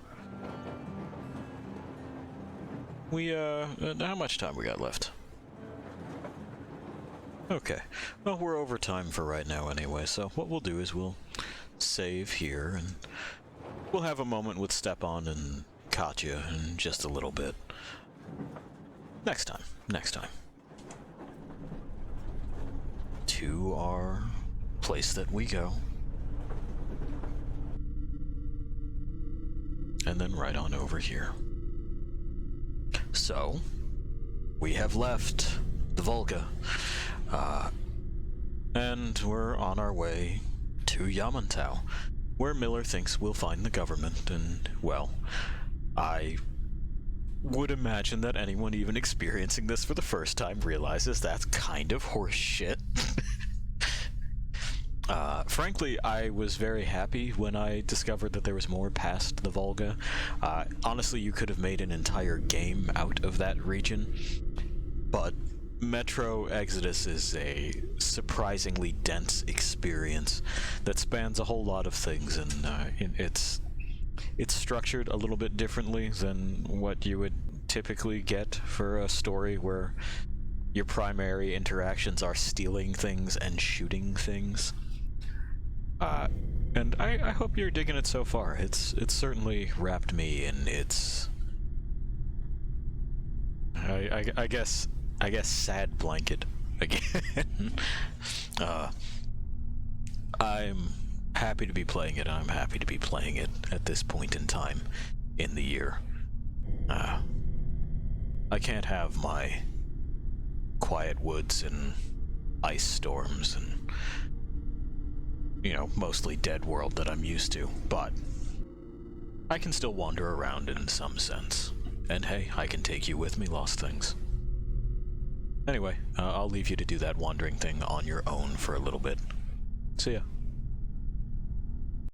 We, how much time we got left? Okay. Well, we're over time for right now anyway, so what we'll do is we'll save here, and we'll have a moment with Stepan and Katya in just a little bit. Next time. To our place that we go. And then right on over here. So, we have left the Volga, and we're on our way to Yamantau, where Miller thinks we'll find the government, and, well, I would imagine that anyone even experiencing this for the first time realizes that's kind of horse shit. Frankly, I was very happy when I discovered that there was more past the Volga. Honestly, you could have made an entire game out of that region, but Metro Exodus is a surprisingly dense experience that spans a whole lot of things, and it's structured a little bit differently than what you would typically get for a story where your primary interactions are stealing things and shooting things. And I hope you're digging it so far. It's certainly wrapped me in its I guess sad blanket again. I'm happy to be playing it. I'm happy to be playing it at this point in time in the year. I can't have my quiet woods and ice storms and, you know, mostly dead world that I'm used to, but I can still wander around in some sense. And hey, I can take you with me, Lost Things. Anyway, I'll leave you to do that wandering thing on your own for a little bit. See ya.